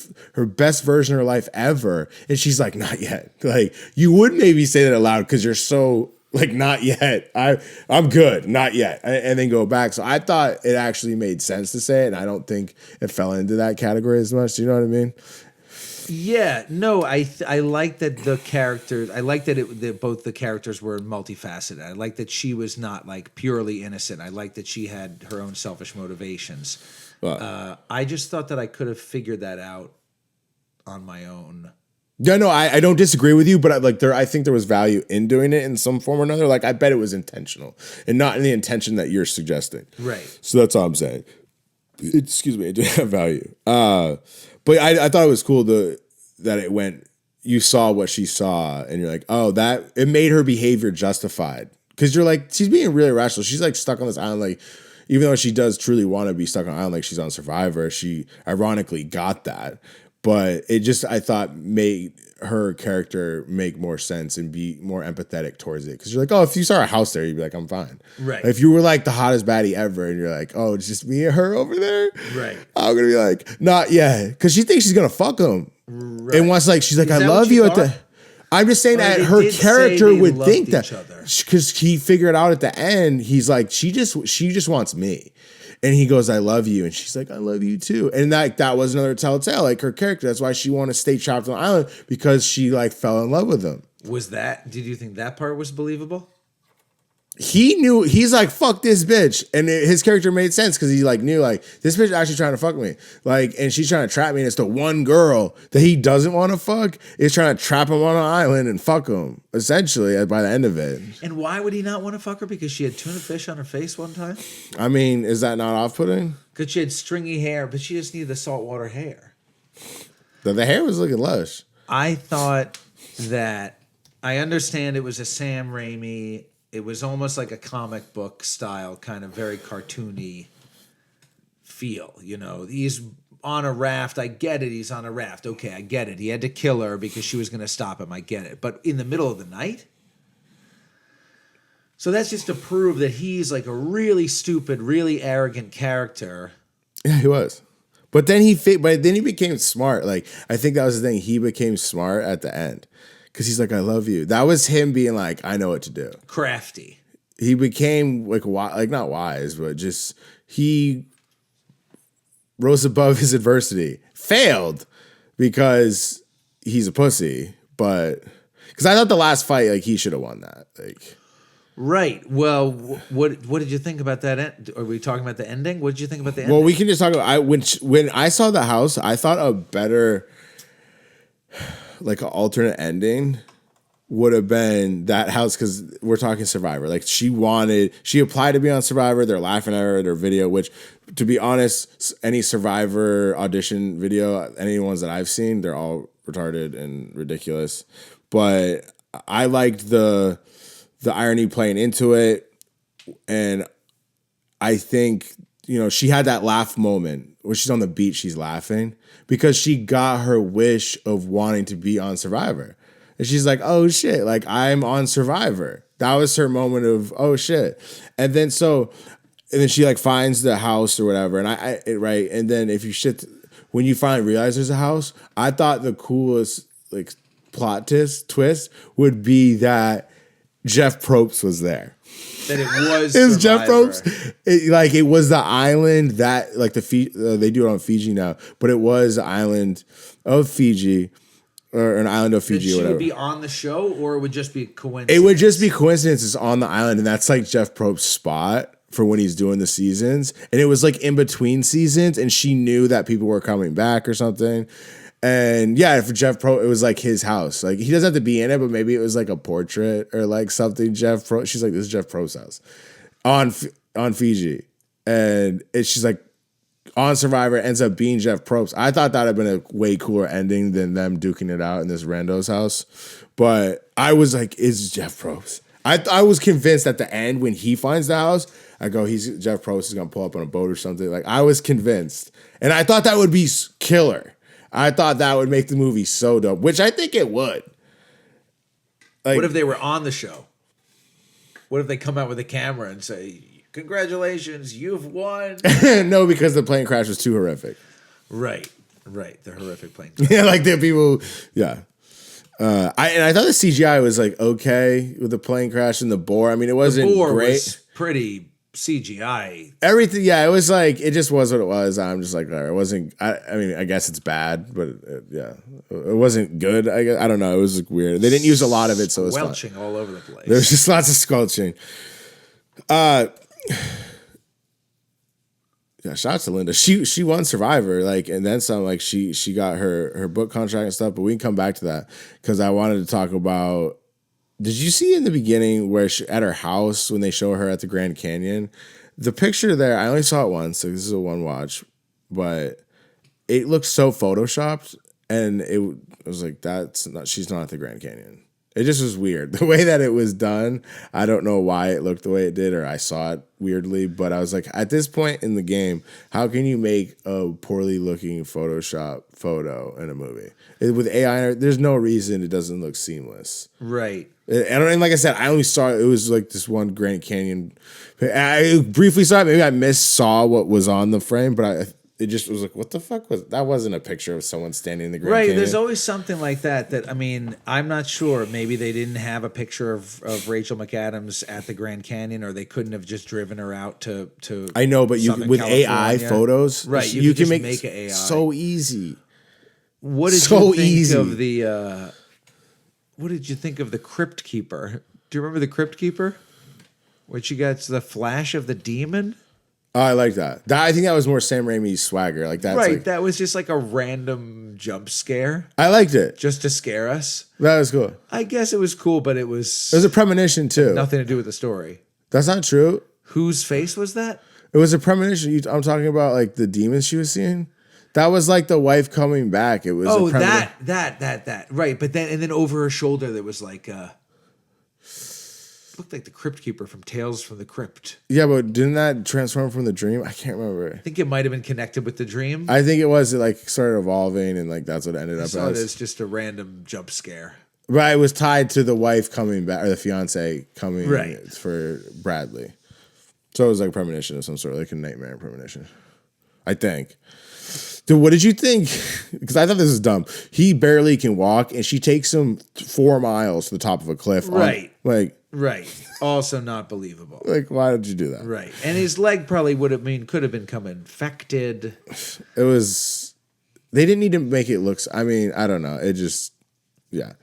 best version of her life ever. And she's like, not yet. Like, you would maybe say that aloud because you're so... like, not yet. I'm good. Not yet. And then go back. So I thought it actually made sense to say it. And I don't think it fell into that category as much. Do you know what I mean? Yeah. No, I like that the characters, I like that both the characters were multifaceted. I like that she was not like purely innocent. I like that she had her own selfish motivations. I just thought that I could have figured that out on my own. Yeah, no, I don't disagree with you, but I think there was value in doing it in some form or another. Like, I bet it was intentional and not in the intention that you're suggesting. Right. So that's all I'm saying. Excuse me, it did have value. But I thought it was cool that it went, you saw what she saw and you're like, oh, that, it made her behavior justified. Because you're like, she's being really irrational. She's like stuck on this island, like, even though she does truly want to be stuck on an island, like she's on Survivor, she ironically got that. But it just, I thought, made her character make more sense and be more empathetic towards it. Because you're like, oh, if you saw a house there, you'd be like, I'm fine. Right. If you were like the hottest baddie ever and you're like, oh, it's just me and her over there. Right. I'm going to be like, not yet. Because she thinks she's going to fuck him. Right. And once like, she's like, I love you. I'm just saying that her character would think that. Because he figured out at the end, he's like, she just wants me. And he goes, I love you. And she's like, I love you too. And that was another telltale, like her character. That's why she wanted to stay trapped on the island because she like fell in love with him. Did you think that part was believable? he knew, he's like, fuck this bitch. And his character made sense because he like knew like this bitch is actually trying to fuck me. Like, and she's trying to trap me. And it's the one girl that he doesn't want to fuck is trying to trap him on an island and fuck him, essentially, by the end of it. And why would he not want to fuck her? Because she had tuna fish on her face one time? I mean, is that not off-putting? Because she had stringy hair, but she just needed the saltwater hair. The hair was looking lush. I thought that, I understand it was a Sam Raimi. It was almost like a comic book style, kind of very cartoony feel. You know, he's on a raft. I get it. He's on a raft. Okay, I get it. He had to kill her because she was going to stop him. I get it. But in the middle of the night? So that's just to prove that he's like a really stupid, really arrogant character. Yeah, he was. But then he became smart. Like, I think that was the thing. He became smart at the end. Because he's like, I love you. That was him being like, I know what to do. Crafty. He became like not wise, but just he rose above his adversity. Failed because he's a pussy. But because I thought the last fight, like he should have won that. Like, right. Well, what did you think about that? Are we talking about the ending? What did you think about the ending? well, we can just talk about when I saw the house, I thought a better, like an alternate ending would have been that house, because we're talking Survivor. Like she applied to be on Survivor. They're laughing at her, their video, which to be honest, any Survivor audition video, any ones that I've seen, they're all retarded and ridiculous. But I liked the irony playing into it. And I think, she had that laugh moment where she's on the beach, she's laughing because she got her wish of wanting to be on Survivor. And she's like, oh shit, like I'm on Survivor. That was her moment of, oh shit. And then she like finds the house or whatever. And right. And then when you finally realize there's a house, I thought the coolest like plot twist would be that Jeff Probst was there. That it was It was Jeff Survivor. Probst. It was the island that like they do it on Fiji now, but it was the island of Fiji or an island of Fiji or whatever. Would be on the show, or it would just be coincidence? It would just be coincidences on the island, and that's like Jeff Probst's spot for when he's doing the seasons. And it was like in between seasons, and she knew that people were coming back or something. And yeah, for Jeff Probst, it was like his house. Like he doesn't have to be in it, but maybe it was like a portrait or like something. She's like, this is Jeff Probst's house on Fiji, and she's like on Survivor, ends up being Jeff Probst. I thought that would have been a way cooler ending than them duking it out in this rando's house. But I was like, it's Jeff Probst. I was convinced at the end when he finds the house, I go, Jeff Probst is gonna pull up on a boat or something. Like I was convinced, and I thought that would be killer. I thought that would make the movie so dope, which I think it would. Like, what if they were on the show? What if they come out with a camera and say, congratulations, you've won? No, because the plane crash was too horrific. Right. The horrific plane crash. Yeah, like the people, yeah. I thought the CGI was like okay with the plane crash and the boar. I mean, it wasn't great. Was pretty CGI. Everything, yeah, it was like, it just was what it was. I'm just like, it wasn't, I mean, I guess it's bad, but yeah, it wasn't good. I guess, I don't know. It was like weird. They didn't use a lot of it, so it was squelching all over the place. There was just lots of squelching. Yeah, shout out to Linda. She won Survivor, like, and then some. Like she got her book contract and stuff. But we can come back to that because I wanted to talk about. Did you see in the beginning where at her house when they show her at the Grand Canyon, the picture there? I only saw it once, so this is a one watch, but it looked so photoshopped, and it was like she's not at the Grand Canyon. It just was weird. The way that it was done, I don't know why it looked the way it did, or I saw it weirdly, but I was like, at this point in the game, how can you make a poorly looking Photoshop photo in a movie? With AI, there's no reason it doesn't look seamless. Right. And like I said, I only saw it was like this one Grand Canyon. I briefly saw it. Maybe I saw what was on the frame, but it just was like, what the fuck was that? Wasn't a picture of someone standing in the Grand Canyon. There's always something like that. I mean, I'm not sure. Maybe they didn't have a picture of Rachel McAdams at the Grand Canyon, or they couldn't have just driven her out to. I know, but you with California. AI photos, right? You can make an AI so easy. What did you think of the? What did you think of the Crypt Keeper? Do you remember the Crypt Keeper? When she gets the flash of the demon. Oh, I like that. I think that was more Sam Raimi's swagger. Like that's Right, like, that was just like a random jump scare. I liked it. Just to scare us. That was cool. I guess it was cool, but it was a premonition too. nothing to do with the story. That's not true. Whose face was that? It was a premonition. I'm talking about like the demons she was seeing. That was like the wife coming back. It was a that. Right, but then over her shoulder there was like looked like the Crypt Keeper from Tales from the Crypt. Yeah, but didn't that transform from the dream? I can't remember. I think it might have been connected with the dream. I think it was like started evolving and like that's what it ended up So as. it's just a random jump scare. Right, it was tied to the wife coming back or the fiance coming Right. for Bradley. So it was like a premonition of some sort, like a nightmare premonition. I think. Dude, what did you think? Because I thought this was dumb. He barely can walk, and she takes him 4 miles to the top of a cliff. Right. Like, Also not believable. like, why did you do that? Right. And his leg probably could have become infected. It was. They didn't need to make it look. I mean, I don't know. It just, yeah.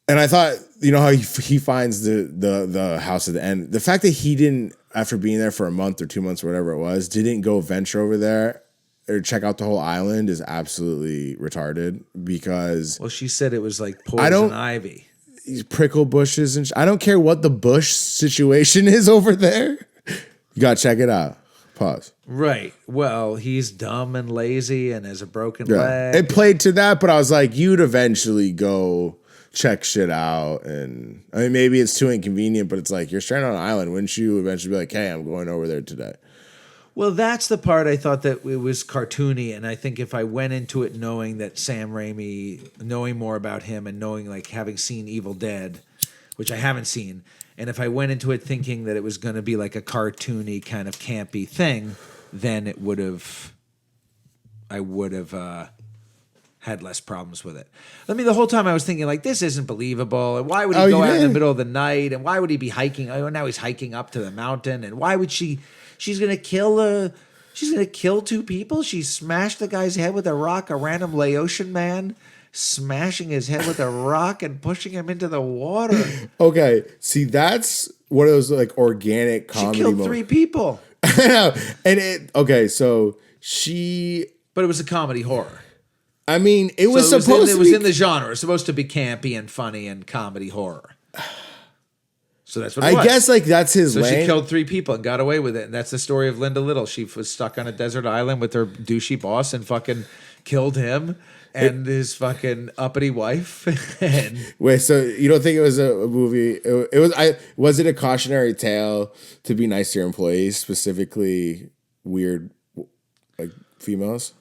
And I thought, you know how he finds the house at the end. The fact that he didn't, after being there for a month or 2 months or whatever it was, didn't go venture over there or check out the whole island is absolutely retarded because Well, she said it was like poison ivy. these prickle bushes and I don't care what the bush situation is over there. You gotta check it out. Pause. Right. Well, he's dumb and lazy and has a broken leg. It played to that, but I was like, you'd eventually go check shit out. And I mean, maybe it's too inconvenient, but it's like you're stranded on an island. Wouldn't you eventually be like, hey, I'm going over there today? Well, that's the part I thought that it was cartoony, and I think if I went into it knowing that Sam Raimi, knowing more about him and knowing like having seen Evil Dead, which I haven't seen, and if I went into it thinking that it was going to be like a cartoony kind of campy thing, then I would have had less problems with it. I mean, the whole time I was thinking like, this isn't believable, and why would he go out in the middle of the night, and why would he be hiking? Oh, now he's hiking up to the mountain, and why would she? She's gonna kill 2 people. She smashed the guy's head with a rock, a random Laotian man, smashing his head with a rock and pushing him into the water. Okay, see, that's one of those like organic comedy. She killed 3 people. And so but it was a comedy horror. I mean, it was in the genre. It was supposed to be campy and funny and comedy horror. So that's what it was. I guess like that's his lane. So she killed 3 people and got away with it. And that's the story of Linda Little. She was stuck on a desert island with her douchey boss and fucking killed him and his fucking uppity wife. And wait, so you don't think it was a movie? Was it a cautionary tale to be nice to your employees, specifically weird like females?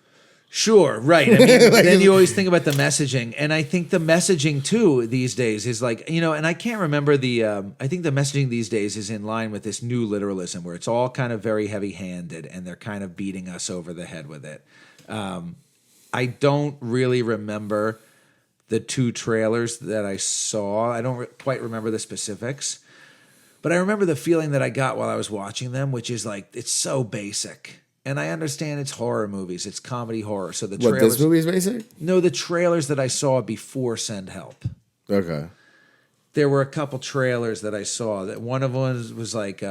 Sure, right. I mean, then you always think about the messaging, and I think the messaging too these days is like, you know, and I can't remember I think the messaging these days is in line with this new literalism where it's all kind of very heavy-handed, and they're kind of beating us over the head with it. I don't really remember the 2 trailers that I saw. I don't quite remember the specifics, but I remember the feeling that I got while I was watching them, which is like, it's so basic. And I understand it's horror movies. It's comedy horror. So the trailers. What, this movie is basic? No, the trailers that I saw before Send Help. Okay. There were a couple trailers that I saw. That one of them was like,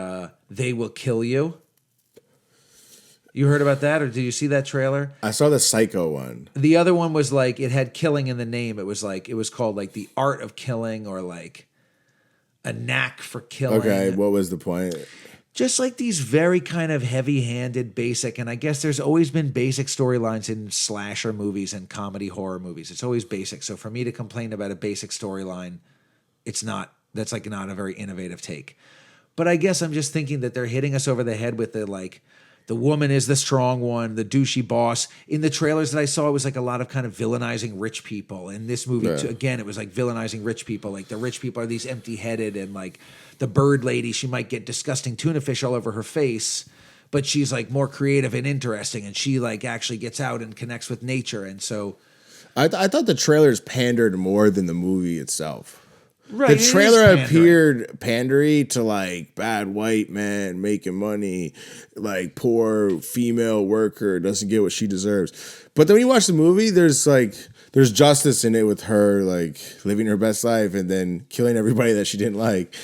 They Will Kill You. You heard about that, or did you see that trailer? I saw the Psycho one. The other one was like, it had killing in the name. It was called like The Art of Killing, or like A Knack for Killing. Okay, what was the point? Just like these very kind of heavy-handed, basic, and I guess there's always been basic storylines in slasher movies and comedy horror movies. It's always basic. So for me to complain about a basic storyline, that's like not a very innovative take. But I guess I'm just thinking that they're hitting us over the head with the woman is the strong one, the douchey boss. In the trailers that I saw, it was like a lot of kind of villainizing rich people. In this movie, too, again, it was like villainizing rich people. Like the rich people are these empty-headed, and like the bird lady, she might get disgusting tuna fish all over her face, but she's like more creative and interesting, and she like actually gets out and connects with nature. And so I thought the trailers pandered more than the movie itself. Right, the trailer appeared pandery to like bad white man making money, like poor female worker doesn't get what she deserves. But then when you watch the movie, there's justice in it with her like living her best life and then killing everybody that she didn't like.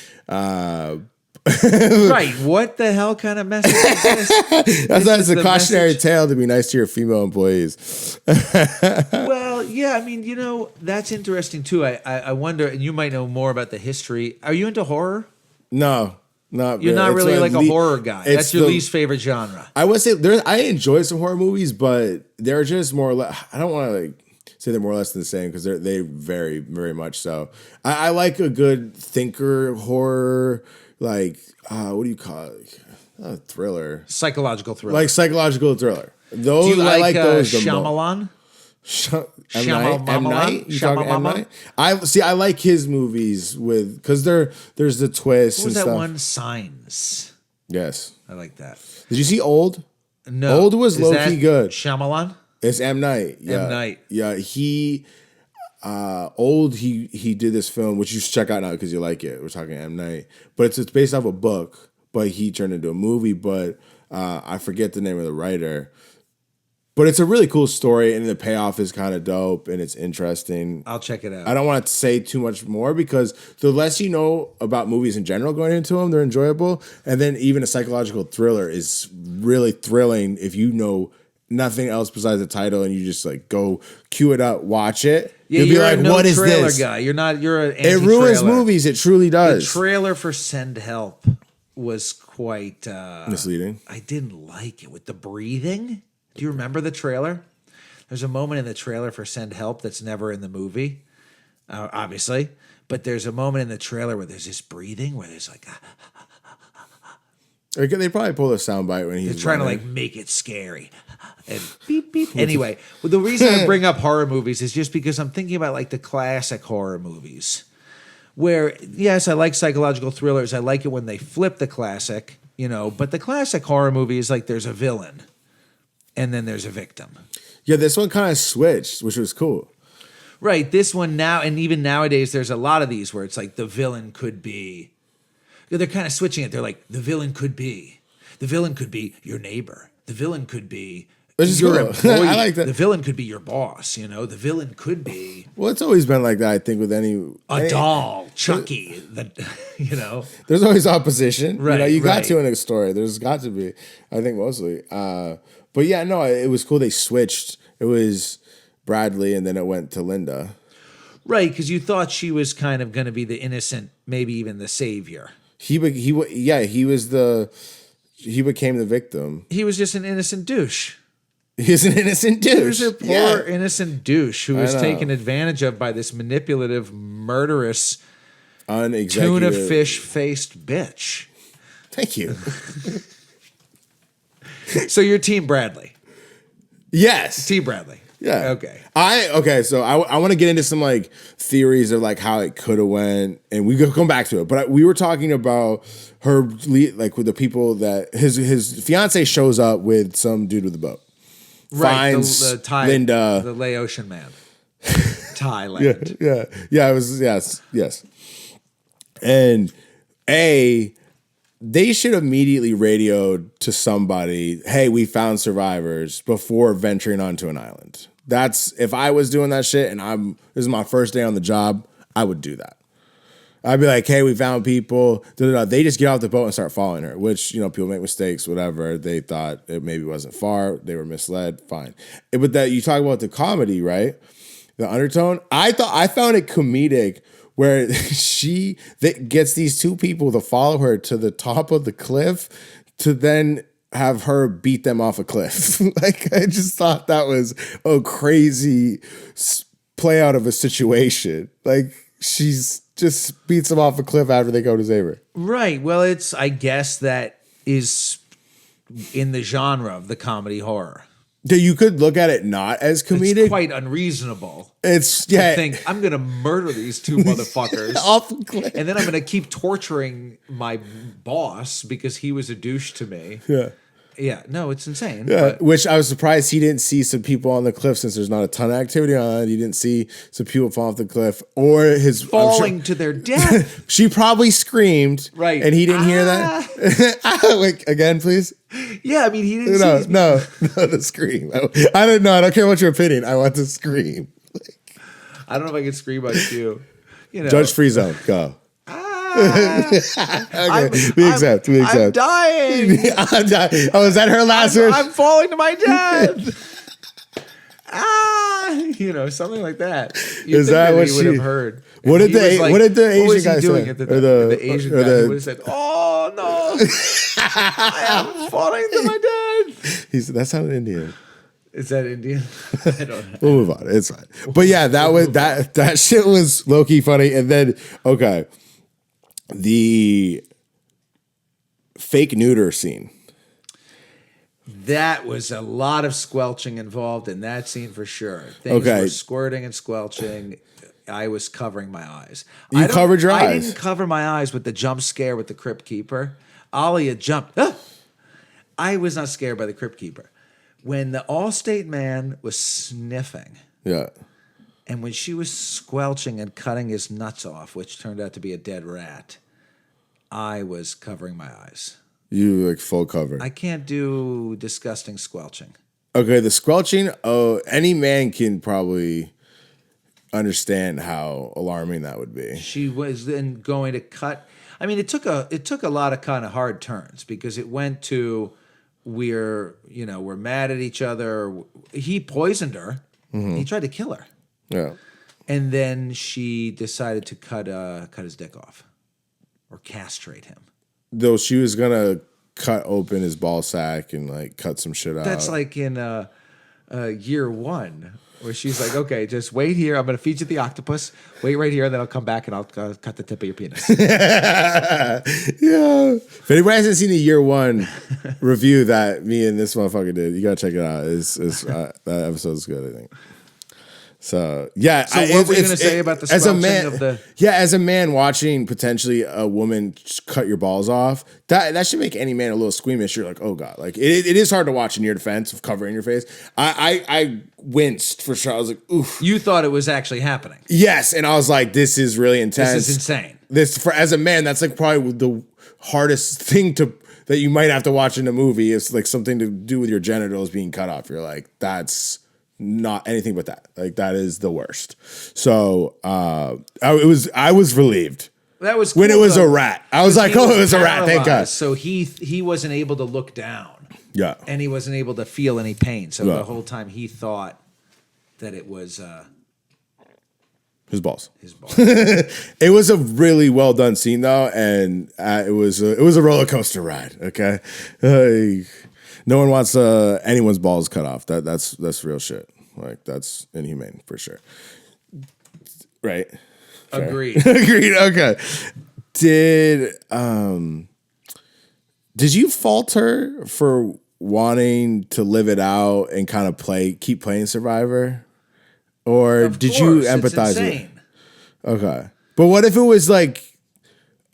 Right. What the hell kind of message is this? That's a cautionary tale to be nice to your female employees. Well, yeah, I mean, that's interesting too. I wonder, and you might know more about the history. Are you into horror? No, not You're not really like a horror guy. That's your the least favorite genre. I would say I enjoy some horror movies, but they're just more or less. I don't want to say they're more or less the same because they vary very much. So I like a good thinker horror, like what do you call it? Not a thriller, Psychological thriller, like psychological thriller. Those do you I like those. Shyamalan? M. Night? You talking M. Night? I like his movies because there's the twists What was and that stuff. one? Signs. Yes, I like that. Did you see Old? No. Old was low key good. Shyamalan? It's M. Night. Yeah. M. Night. Yeah, Old, he did this film, which you should check out now because you like it. We're talking M. Night. But it's based off a book, but he turned into a movie, but I forget the name of the writer. But it's a really cool story, and the payoff is kind of dope, and it's interesting. I'll check it out. I don't want to say too much more because the less you know about movies in general going into them, they're enjoyable. And then even a psychological thriller is really thrilling if you know nothing else besides the title and you just like go cue it up, watch it. Yeah, You'll be you're like, a no what is trailer this? guy. You're an It ruins movies. It truly does. The trailer for Send Help was quite misleading. I didn't like it with the breathing. Do you remember the trailer? There's a moment in the trailer for Send Help that's never in the movie, obviously. But there's a moment in the trailer where there's this breathing, where there's like... They probably pull a soundbite when he's trying to like make it scary. And beep, beep. Anyway, well, the reason I bring up horror movies is just because I'm thinking about like the classic horror movies. Where, yes, I like psychological thrillers. I like it when they flip the classic, But the classic horror movie is like there's a villain. And then there's a victim. Yeah, this one kind of switched, which was cool. Right. This one now, and even nowadays, there's a lot of these where it's like the villain could be. They're kind of switching it. They're like, the villain could be your neighbor. The villain could be your employee. I like that. The villain could be your boss. The villain could be. Well, it's always been like that. I think with any doll, Chucky. There's always opposition. Right. You got to in a story. There's got to be. I think mostly. But yeah, no, it was cool. They switched. It was Bradley, and then it went to Linda. Right, because you thought she was kind of going to be the innocent, maybe even the savior. He became the victim. He was just an innocent douche. He's an innocent douche. He was a poor innocent douche who was taken advantage of by this manipulative, murderous, tuna fish-faced bitch. Thank you. So you're Team Bradley. Yes. Team Bradley. Yeah. Okay. So I want to get into some like theories of like how it could have went, and we could come back to it. But we were talking about her like with the people that his fiance shows up with some dude with a boat. Right. Finds the Thai, Linda, the Laotian man. Thailand. Yeah. It was yes. And they should immediately radioed to somebody, hey, we found survivors before venturing onto an island. That's if I was doing that shit and this is my first day on the job, I would do that. I'd be like, hey, we found people. They just get off the boat and start following her, which, people make mistakes, whatever. They thought it maybe wasn't far. They were misled. Fine. But that you talk about the comedy, right? The undertone. I found it comedic where she gets these two people to follow her to the top of the cliff to then have her beat them off a cliff. Like, I just thought that was a crazy play out of a situation. Like, she's just beats them off a cliff after they go to save her. Right. Well, I guess that is in the genre of the comedy horror. You could look at it not as comedic. It's quite unreasonable. I think I'm going to murder these two motherfuckers off the cliff. And then I'm going to keep torturing my boss because he was a douche to me. Yeah. Yeah, no, it's insane. Yeah, which I was surprised he didn't see some people on the cliff since there's not a ton of activity on it. He didn't see some people fall off the cliff or his falling to their death. She probably screamed, right? And he didn't hear that. Like again, please. Yeah, I mean he didn't. No, the scream. I don't know. I don't care what your opinion. I want to scream. I don't know if I can scream like you. Judge free zone. Go. Okay, we accept. I'm dying. I'm dying. Oh, is that her last word? I'm falling to my death. Something like that. You'd Is think that what he would she have heard? What did the Asian what was guy he doing say? at the Or the Asian guy? He would have said, "Oh no, I am falling to my death." He said that sounded Indian. Is that Indian? I don't know. We'll move on. It's fine. But yeah, that shit was low key funny. And then the fake neuter scene. That was a lot of squelching involved in that scene for sure. Things were squirting and squelching. I was covering my eyes. You covered your eyes? I didn't cover my eyes with the jump scare with the Crypt Keeper. Ollie had jumped. Ah! I was not scared by the Crypt Keeper. When the Allstate man was sniffing, and when she was squelching and cutting his nuts off, which turned out to be a dead rat, I was covering my eyes. You full cover. I can't do disgusting squelching. Okay, the squelching. Oh, any man can probably understand how alarming that would be. She was then going to cut. I mean, it took a lot of kind of hard turns because it went to we're mad at each other. He poisoned her. Mm-hmm. He tried to kill her. Yeah. And then she decided to cut his dick off or castrate him. Though she was gonna cut open his ball sack and cut some shit out. That's like in year one, where she's like, "Okay, just wait here. I'm gonna feed you the octopus. Wait right here, and then I'll come back and I'll cut the tip of your penis." Yeah. If anybody hasn't seen the year one review that me and this motherfucker did, you gotta check it out. That episode's good, I think. So yeah. So what were you going to say about the squelching of the? Yeah, as a man watching potentially a woman cut your balls off, that should make any man a little squeamish. You're like, oh god, it is hard to watch in your defense of covering your face. I winced for sure. I was like, oof. You thought it was actually happening. Yes, and I was like, this is really intense. This is insane. As a man, that's probably the hardest thing that you might have to watch in a movie. Is something to do with your genitals being cut off. You're like, that's not anything but that. That is the worst. So I was relieved. That was cool, when it was a rat. I was like, oh, it was a rat. Thank God. So he wasn't able to look down. Yeah. And he wasn't able to feel any pain. So the whole time he thought that it was his balls. His balls. It was a really well done scene though, and it was a roller coaster ride. Okay. No one wants anyone's balls cut off. That's real shit. That's inhumane for sure. Right? Agreed. Agreed. Okay. Did you fault her for wanting to live it out and kind of keep playing Survivor, or did you empathize with it? Okay, but what if it was a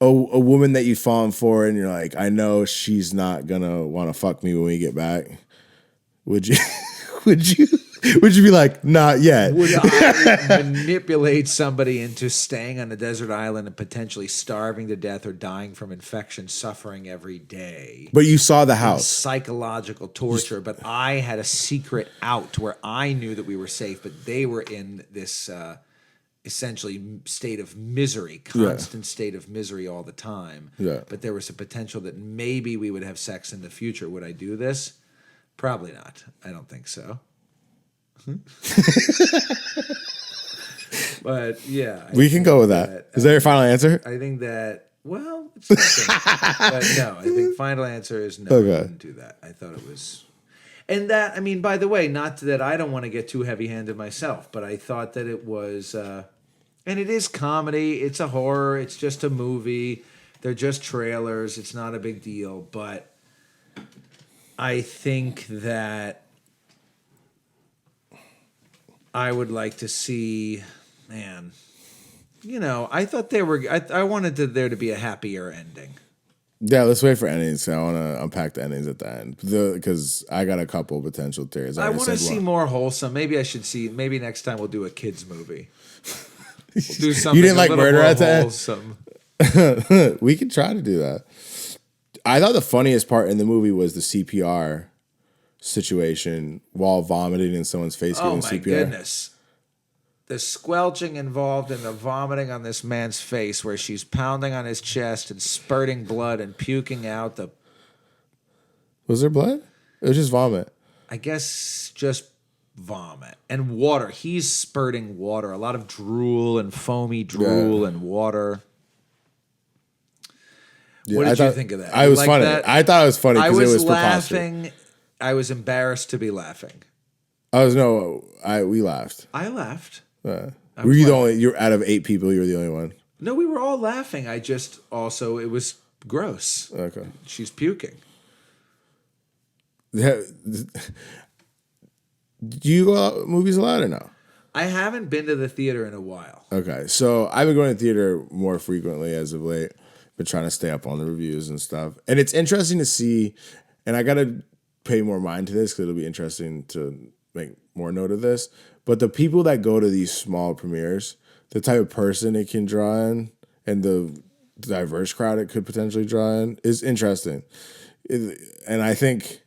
woman that you've fallen for, and you're like, I know she's not gonna want to fuck me when we get back. Would you? Would you be like, not yet? Would I manipulate somebody into staying on a desert island and potentially starving to death or dying from infection, suffering every day? But you saw the house. Psychological torture. But I had a secret out where I knew that we were safe, but they were in this essentially state of misery, constant state of misery all the time. Yeah. But there was a potential that maybe we would have sex in the future. Would I do this? Probably not. I don't think so. But yeah, we can go with that. Is that your final answer? I think that. Well, it's nothing. But no, I think final answer is no. Okay. I wouldn't do that. I thought it was, and that, I mean, by the way, not that I don't want to get too heavy-handed myself, but I thought that it was, and it is comedy. It's a horror. It's just a movie. They're just trailers. It's not a big deal, but I think that I would like to see, man, I thought I wanted there to be a happier ending. Yeah, let's wait for endings. I want to unpack the endings at the end because I got a couple potential theories. I want to see more wholesome. Maybe maybe next time we'll do a kids movie. We'll do something you didn't like Murder at the end? We could try to do that. I thought the funniest part in the movie was the CPR situation while vomiting in someone's face. Oh giving my CPR. goodness! the squelching involved in the vomiting on this man's face, where she's pounding on his chest and spurting blood and puking out the, Was there blood? It was just vomit. I guess, just vomit and water. He's spurting water, a lot of drool and foamy drool and water. Yeah, What did you think of that? I You was like funny. that? I thought it was funny I because it was was preposterous. laughing. I was embarrassed to be laughing. We laughed. I laughed. Were you the only? You're out of 8 people. You were the only one. No, we were all laughing. I just also, it was gross. Okay. She's puking. Do you go out movies a lot or no? I haven't been to the theater in a while. Okay, so I've been going to theater more frequently as of late. Been trying to stay up on the reviews and stuff, and it's interesting to see. And I gotta pay more mind to this because it'll be interesting to make more note of this. But the people that go to these small premieres, the type of person it can draw in, and the diverse crowd it could potentially draw in, is interesting. And I think,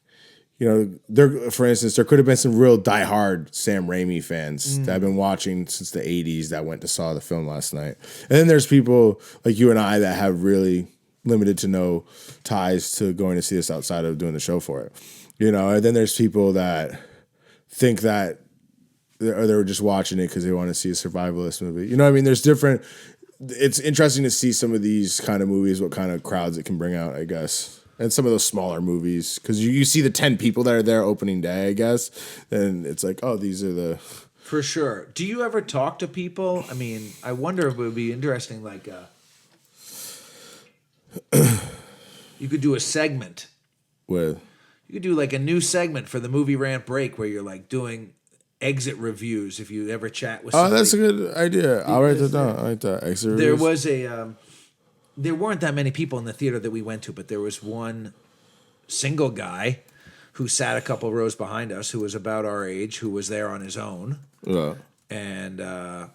there, for instance, there could have been some real diehard Sam Raimi fans that have been watching since the 80s that went to saw the film last night. And then there's people like you and I that have really limited to no ties to going to see this outside of doing the show for it. And then there's people that think that or they were just watching it because they want to see a survivalist movie. You know what I mean? There's different. It's interesting to see some of these kind of movies, what kind of crowds it can bring out, I guess. And some of those smaller movies, because you see the 10 people that are there opening day, I guess, and it's like, oh, these are the... For sure. Do you ever talk to people? I mean, I wonder if it would be interesting, like, you could do a segment. With? You could do, like, a new segment for the Movie Rant Break where you're, like, doing exit reviews if you ever chat with somebody. Oh, that's a good idea. I'll write that down. I like that. Exit reviews. There was a... there weren't that many people in the theater that we went to, but there was one single guy who sat a couple rows behind us who was about our age, who was there on his own. Yeah. And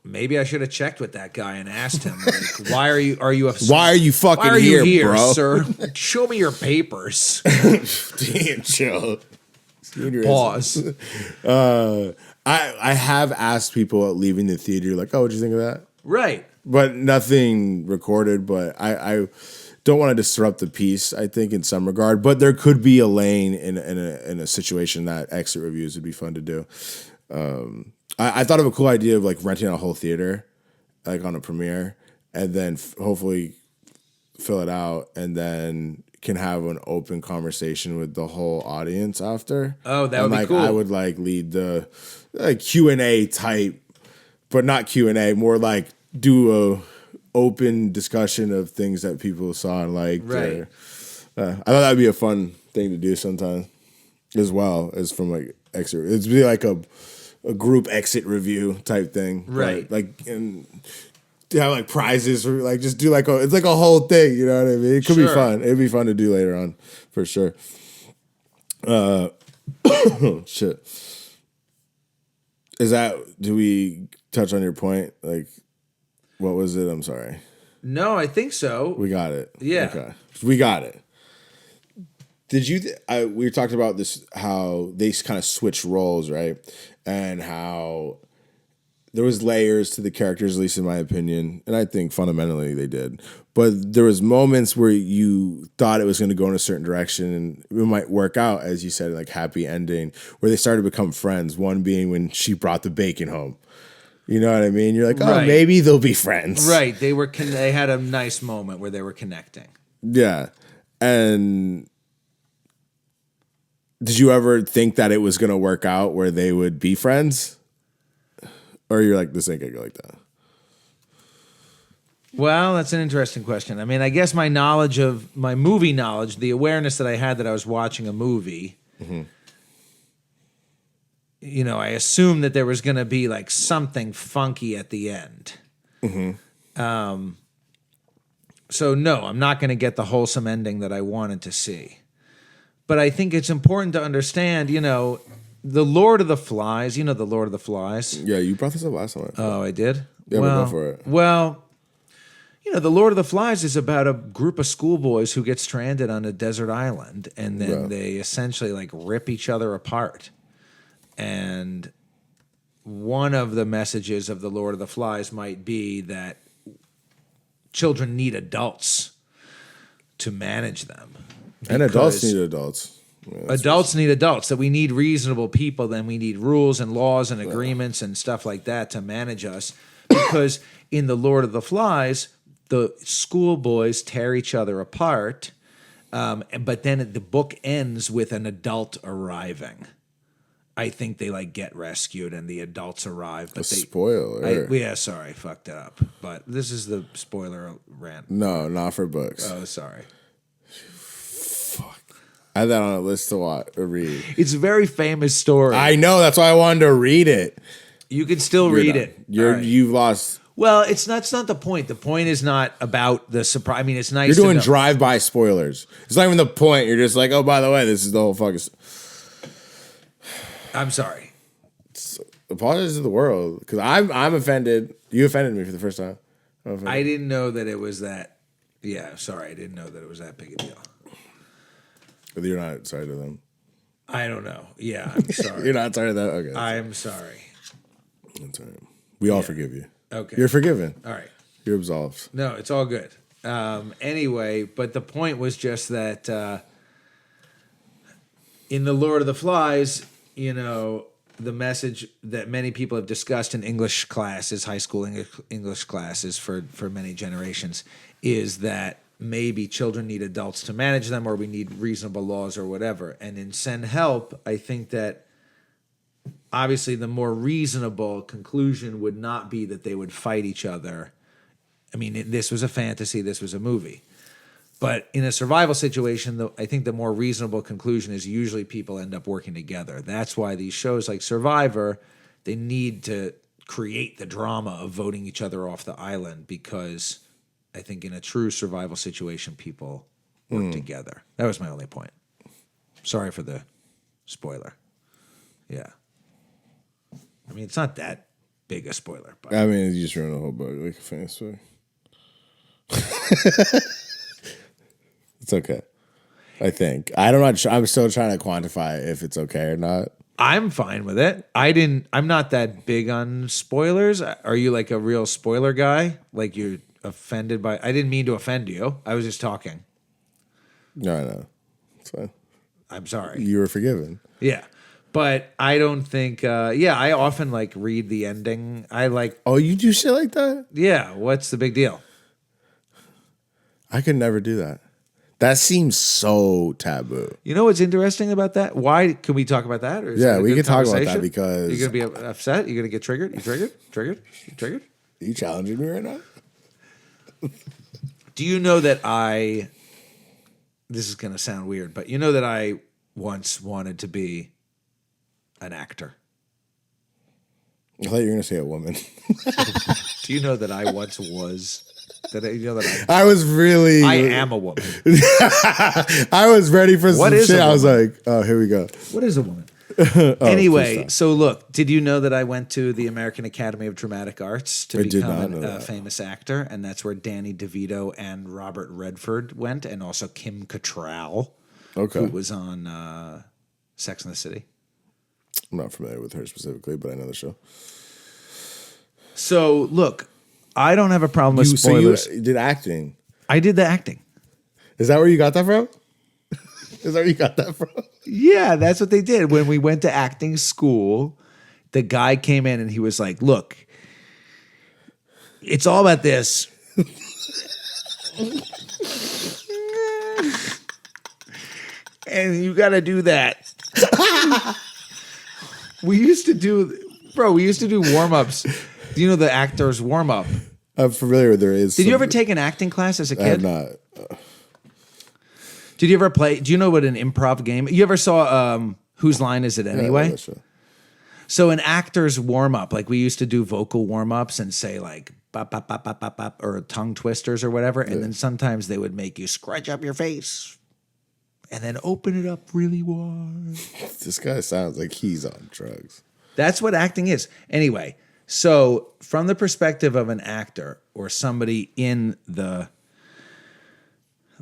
maybe I should have checked with that guy and asked him, like, why are you fucking here, bro? Sir? Show me your papers. Damn, chill. Pause. I have asked people leaving the theater, like, oh, what'd you think of that? Right. But nothing recorded, but I don't want to disrupt the piece, I think, in some regard. But there could be a lane in a situation that exit reviews would be fun to do. I thought of a cool idea of, like, renting a whole theater, like, on a premiere, and then hopefully fill it out, and then can have an open conversation with the whole audience after. Oh, that would be cool. I would, like, lead the Q&A type, but not Q&A, more like do a open discussion of things that people saw and liked. Right. I thought that would be a fun thing to do sometime, as well as from like exit. It'd be like a group exit review type thing, right? Like and have like prizes or like just do like it's like a whole thing. You know what I mean? It could be fun. It'd be fun to do later on for sure. Shit. Do we touch on your point? Like, what was it? I'm sorry. No, I think so. We got it. Yeah. Okay. We got it. Did you, we talked about this, how they kind of switched roles, right? And how there was layers to the characters, at least in my opinion. And I think fundamentally they did. But there was moments where you thought it was going to go in a certain direction and it might work out, as you said, like happy ending, where they started to become friends. One being when she brought the bacon home. You know what I mean? You're like, oh, right. Maybe they'll be friends. Right. They had a nice moment where they were connecting. Yeah. And did you ever think that it was going to work out where they would be friends? Or you're like, this ain't going to go like that? Well, that's an interesting question. I mean, I guess my movie knowledge, the awareness that I had that I was watching a movie, you know, I assumed that there was going to be like something funky at the end. So no, I'm not going to get the wholesome ending that I wanted to see. But I think it's important to understand, you know, the Lord of the Flies. You know the Lord of the Flies? Yeah, you brought this up last time. Oh, I did? Yeah, go for it. Well, you know, the Lord of the Flies is about a group of schoolboys who get stranded on a desert island, and then they essentially like rip each other apart. And one of the messages of the Lord of the Flies might be that children need adults to manage them. And adults need adults. Yeah, Adults need adults. That we need reasonable people. Then we need rules and laws and agreements and stuff like that to manage us. Because in the Lord of the Flies, the schoolboys tear each other apart. But then the book ends with an adult arriving. I think they like get rescued and the adults arrive. But spoiler. Yeah, sorry, fucked it up. But this is the spoiler rant. No, not for books. Oh, sorry. Fuck. I had that on a list to read. It's a very famous story. I know. That's why I wanted to read it. You can still read it. You've lost. Well, that's not the point. The point is not about the surprise. I mean, it's nice. You're doing drive-by spoilers. It's not even the point. You're just like, oh, by the way, this is the whole fucking. I'm sorry. Apologize to the world because I'm offended. You offended me for the first time. I didn't know that it was that. Yeah, sorry. I didn't know that it was that big a deal. But you're not sorry to them. I don't know. Yeah, I'm sorry. You're not sorry to that? Okay. I'm sorry. That's all right. We all forgive you. Okay. You're forgiven. All right. You're absolved. No, it's all good. Anyway, but the point was just that in The Lord of the Flies, you know, the message that many people have discussed in English classes, high school English classes for many generations, is that maybe children need adults to manage them or we need reasonable laws or whatever. And in Send Help, I think that obviously the more reasonable conclusion would not be that they would fight each other. I mean, this was a fantasy, this was a movie. But in a survival situation, I think the more reasonable conclusion is usually people end up working together. That's why these shows like Survivor, they need to create the drama of voting each other off the island because I think in a true survival situation, people work together. That was my only point. Sorry for the spoiler. Yeah. I mean, it's not that big a spoiler. But I mean, you just ruined the whole book like a fan story. It's okay. I think. I'm still trying to quantify if it's okay or not. I'm fine with it. I'm not that big on spoilers. Are you like a real spoiler guy? Like you're offended by I didn't mean to offend you. I was just talking. No. It's fine. I'm sorry. You were forgiven. Yeah. But I don't think I often like read the ending. I like Oh, you do shit like that? Yeah, what's the big deal? I could never do that. That seems so taboo. You know what's interesting about that? Why can we talk about that? Or yeah, we can talk about that because you're gonna be upset. You're gonna get triggered. You triggered. Are you challenging me right now? Do you know that this is gonna sound weird, but you know that I once wanted to be an actor. I thought you were gonna say a woman. Do you know that I once was? I was really. I am a woman. I was ready for some shit. I was like, oh, here we go. What is a woman? Anyway, so look, did you know that I went to the American Academy of Dramatic Arts to become a famous actor? And that's where Danny DeVito and Robert Redford went, and also Kim Cattrall, who was on Sex and the City. I'm not familiar with her specifically, but I know the show. So look, I don't have a problem with spoilers. So you did acting. I did the acting. Is that where you got that from? Is that where you got that from? Yeah, that's what they did. When we went to acting school, the guy came in and he was like, look, it's all about this. And you got to do that. We used to do warm-ups. Do you know the actor's warm-up? I'm familiar with there is. Did you ever take an acting class as a kid? I have not. Did you ever play? Do you know what an improv game? You ever saw Whose Line Is It Anyway? Yeah, sure. So an actor's warm-up, like we used to do vocal warm-ups and say like bop, bop, bop, bop, bop, bop, or tongue twisters or whatever. And then sometimes they would make you scrunch up your face and then open it up really wide. This guy sounds like he's on drugs. That's what acting is. Anyway, so from the perspective of an actor or somebody in the...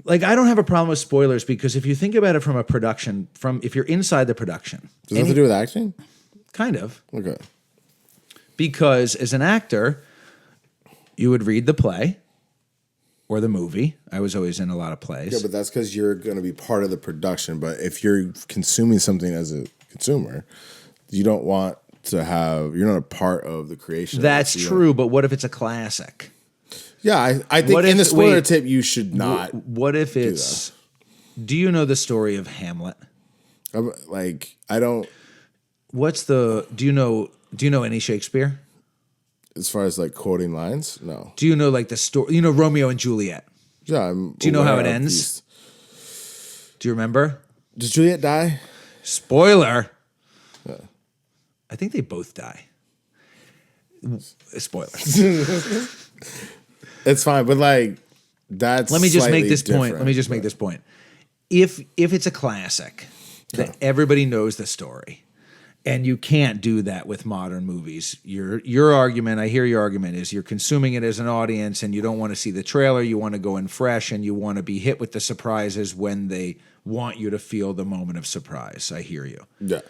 Like, I don't have a problem with spoilers because if you think about it from a production, if you're inside the production... Does it have to do with acting? Kind of. Okay. Because as an actor, you would read the play or the movie. I was always in a lot of plays. Yeah, but that's because you're going to be part of the production. But if you're consuming something as a consumer, you don't want to have, you're not a part of the creation. That's true, but what if it's a classic? Yeah, I think in the spoiler tip, you should not. What if it's, do you know the story of Hamlet? I don't. Do you know any Shakespeare? As far as like quoting lines, no. Do you know like the story? You know Romeo and Juliet? Yeah. Do you know how it ends? Do you remember? Does Juliet die? Spoiler. Yeah. I think they both die. Spoiler. It's fine, but like that's. Let me just make this point. Make this point. If it's a classic that everybody knows the story, and you can't do that with modern movies, your argument, I hear your argument, is you're consuming it as an audience, and you don't want to see the trailer. You want to go in fresh, and you want to be hit with the surprises when they want you to feel the moment of surprise. I hear you. Yeah.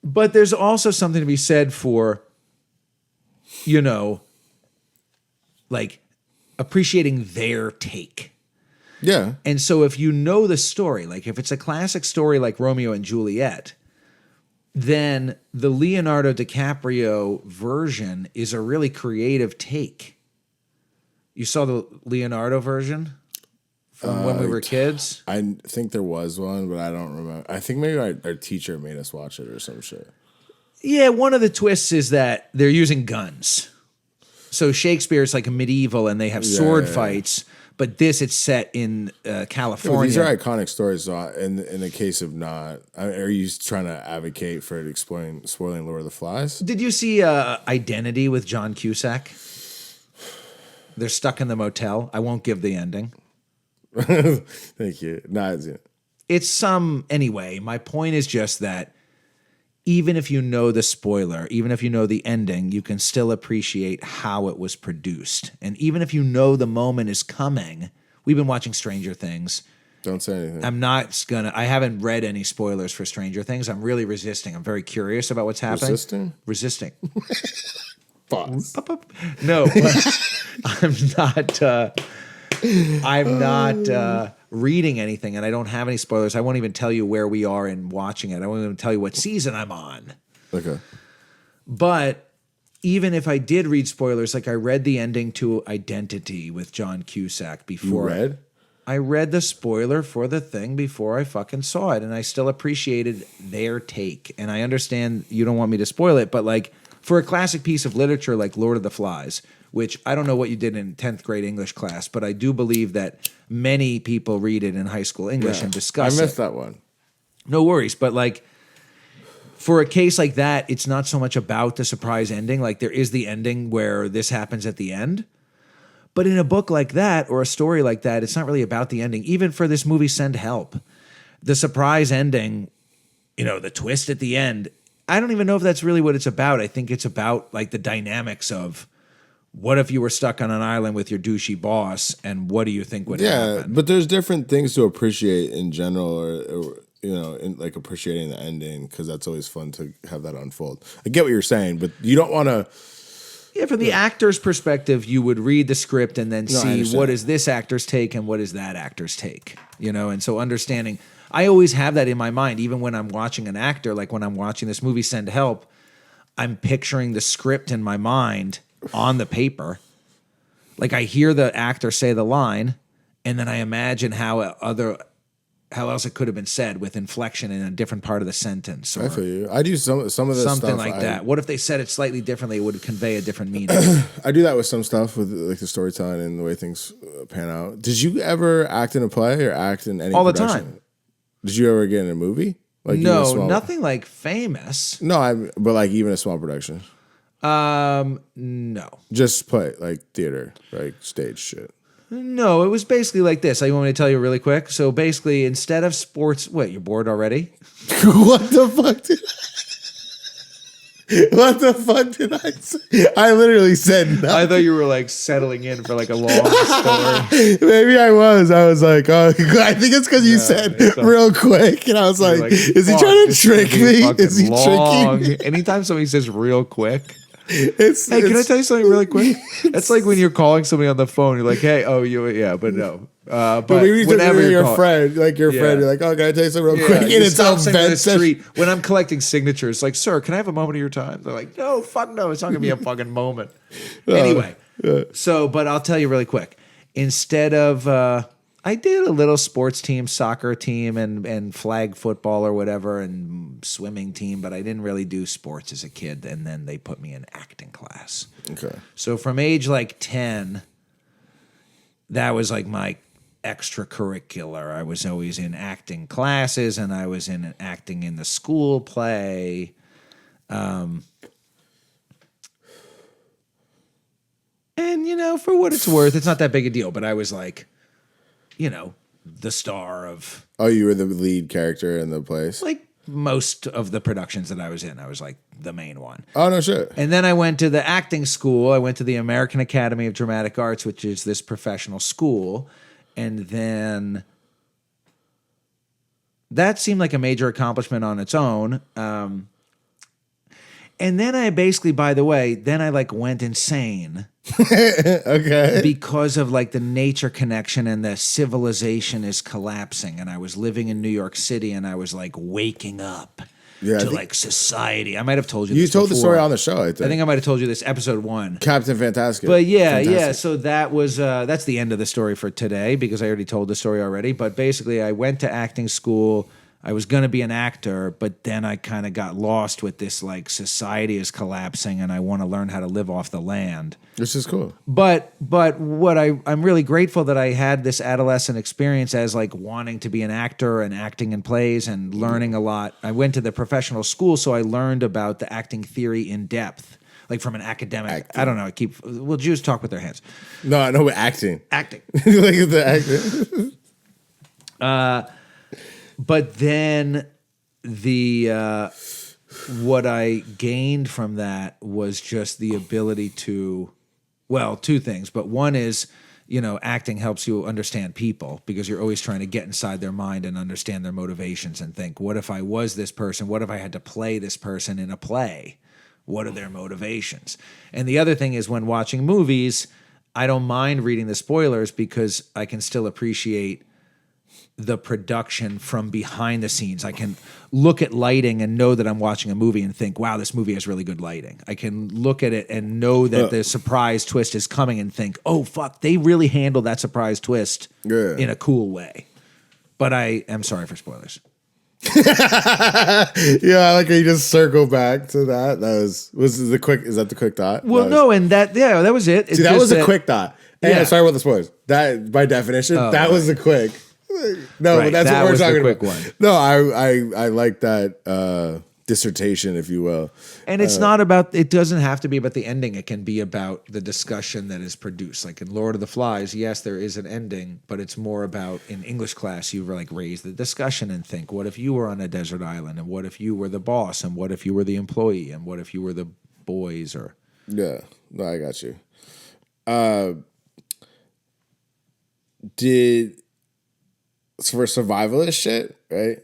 But there's also something to be said for, like appreciating their take. Yeah. And so if you know the story, like if it's a classic story like Romeo and Juliet, then the Leonardo DiCaprio version is a really creative take. You saw the Leonardo version from when we were kids? I think there was one, but I don't remember. I think maybe our teacher made us watch it or some shit. Yeah, one of the twists is that they're using guns. So Shakespeare's like a medieval and they have sword fights, but it's set in California. These are iconic stories. So in the case of not, are you trying to advocate for spoiling Lord of the Flies? Did you see Identity with John Cusack? They're stuck in the motel. I won't give the ending. Thank you. No, it's anyway. My point is just that even if you know the spoiler, even if you know the ending, you can still appreciate how it was produced. And even if you know the moment is coming, we've been watching Stranger Things. Don't say anything. I haven't read any spoilers for Stranger Things. I'm really resisting. I'm very curious about what's happening. Resisting. Pause. No, I'm not reading anything, and I don't have any spoilers. I won't even tell you where we are in watching it. I won't even tell you what season I'm on. Okay. But even if I did read spoilers, like I read the ending to Identity with John Cusack before. You read? I read the spoiler for the thing before I fucking saw it, and I still appreciated their take. And I understand you don't want me to spoil it, but like for a classic piece of literature like Lord of the Flies, which I don't know what you did in 10th grade English class, but I do believe that many people read it in high school English and discuss it. I missed that one. No worries, but like for a case like that, it's not so much about the surprise ending. Like there is the ending where this happens at the end. But in a book like that or a story like that, it's not really about the ending. Even for this movie, Send Help, the surprise ending, the twist at the end, I don't even know if that's really what it's about. I think it's about like the dynamics of what if you were stuck on an island with your douchey boss, and what do you think would happen? Yeah, but there's different things to appreciate in general, or in like appreciating the ending, because that's always fun to have that unfold. I get what you're saying, but you don't want to. Yeah, from the actor's perspective, you would read the script and then see what is this actor's take and what is that actor's take, and so understanding. I always have that in my mind, even when I'm watching an actor, like when I'm watching this movie, Send Help, I'm picturing the script in my mind on the paper. Like I hear the actor say the line, and then I imagine how else it could have been said with inflection in a different part of the sentence. Or I feel you. I do some of this something stuff. Like that. What if they said it slightly differently? It would convey a different meaning. I do that with some stuff, with like the storytelling and the way things pan out. Did you ever act in a play or act in any all the production? time? Did you ever get in a movie? Like no, nothing like famous. No, but like even a small production. No. Just play, like theater, like stage shit. No, it was basically like this. You want me to tell you really quick? So basically, instead of sports, you're bored already? What the fuck? What the fuck did I say? I literally said nothing. I thought you were like settling in for like a long story. Maybe I was. I was like, oh, I think it's because you said real quick. And I was like, is he trying to trick me? Is he tricking me? Anytime somebody says real quick. Hey, Can can I tell you something really quick? It's like when you're calling somebody on the phone, you're like, hey, but no. But whenever your friend, you're like, oh, can I tell you something real quick? And it's offensive. When I'm collecting signatures, like, sir, can I have a moment of your time? They're like, no, fuck no, it's not gonna be a fucking moment. Anyway, but I'll tell you really quick. Instead of I did a little sports team, soccer team, and flag football or whatever, and swimming team, but I didn't really do sports as a kid. And then they put me in acting class. Okay. So from age like 10, that was like my extracurricular. I was always in acting classes, and I was in acting in the school play. And, for what it's worth, it's not that big a deal, but I was like, the star of... Oh, you were the lead character in the place? Like most of the productions that I was in, I was like the main one. Oh, no shit. And then I went to the acting school. I went to the American Academy of Dramatic Arts, which is this professional school. And then that seemed like a major accomplishment on its own. And then I basically, by the way, went insane. Okay. Because of the nature connection, and the civilization is collapsing. And I was living in New York City, and I was waking up to society. I might have told you this. You told before. The story on the show, I think. I might have told you this episode 1. Captain Fantastic. But yeah. So that was that's the end of the story for today, because I already told the story already. But basically, I went to acting school. I was going to be an actor, but then I kind of got lost with this, society is collapsing and I want to learn how to live off the land. Which is cool. But what I'm really grateful that I had this adolescent experience as wanting to be an actor and acting in plays and learning a lot. I went to the professional school, so I learned about the acting theory in depth. From an academic, acting. I don't know. Jews talk with their hands. No, I know, but acting. Acting. The acting. But then what I gained from that was just the ability to, two things. But one is, acting helps you understand people, because you're always trying to get inside their mind and understand their motivations and think, what if I was this person? What if I had to play this person in a play? What are their motivations? And the other thing is, when watching movies, I don't mind reading the spoilers, because I can still appreciate the production from behind the scenes. I can look at lighting and know that I'm watching a movie and think, wow, this movie has really good lighting. I can look at it and know that the surprise twist is coming and think, oh, fuck, they really handled that surprise twist in a cool way. But I am sorry for spoilers. Yeah, I like how you just circle back to that. Is that the quick thought? Well, that was it. See, that was a quick thought. Hey, sorry about the spoilers. That, by definition, that was the quick. No, right, but that's what we're talking about. One. No, I like that dissertation, if you will. And it's not about, it doesn't have to be about the ending. It can be about the discussion that is produced. Like in Lord of the Flies, yes, there is an ending, but it's more about, in English class, you raise the discussion and think, what if you were on a desert island? And what if you were the boss? And what if you were the employee? And what if you were the boys? Or yeah, no, I got you. For survivalist shit, right?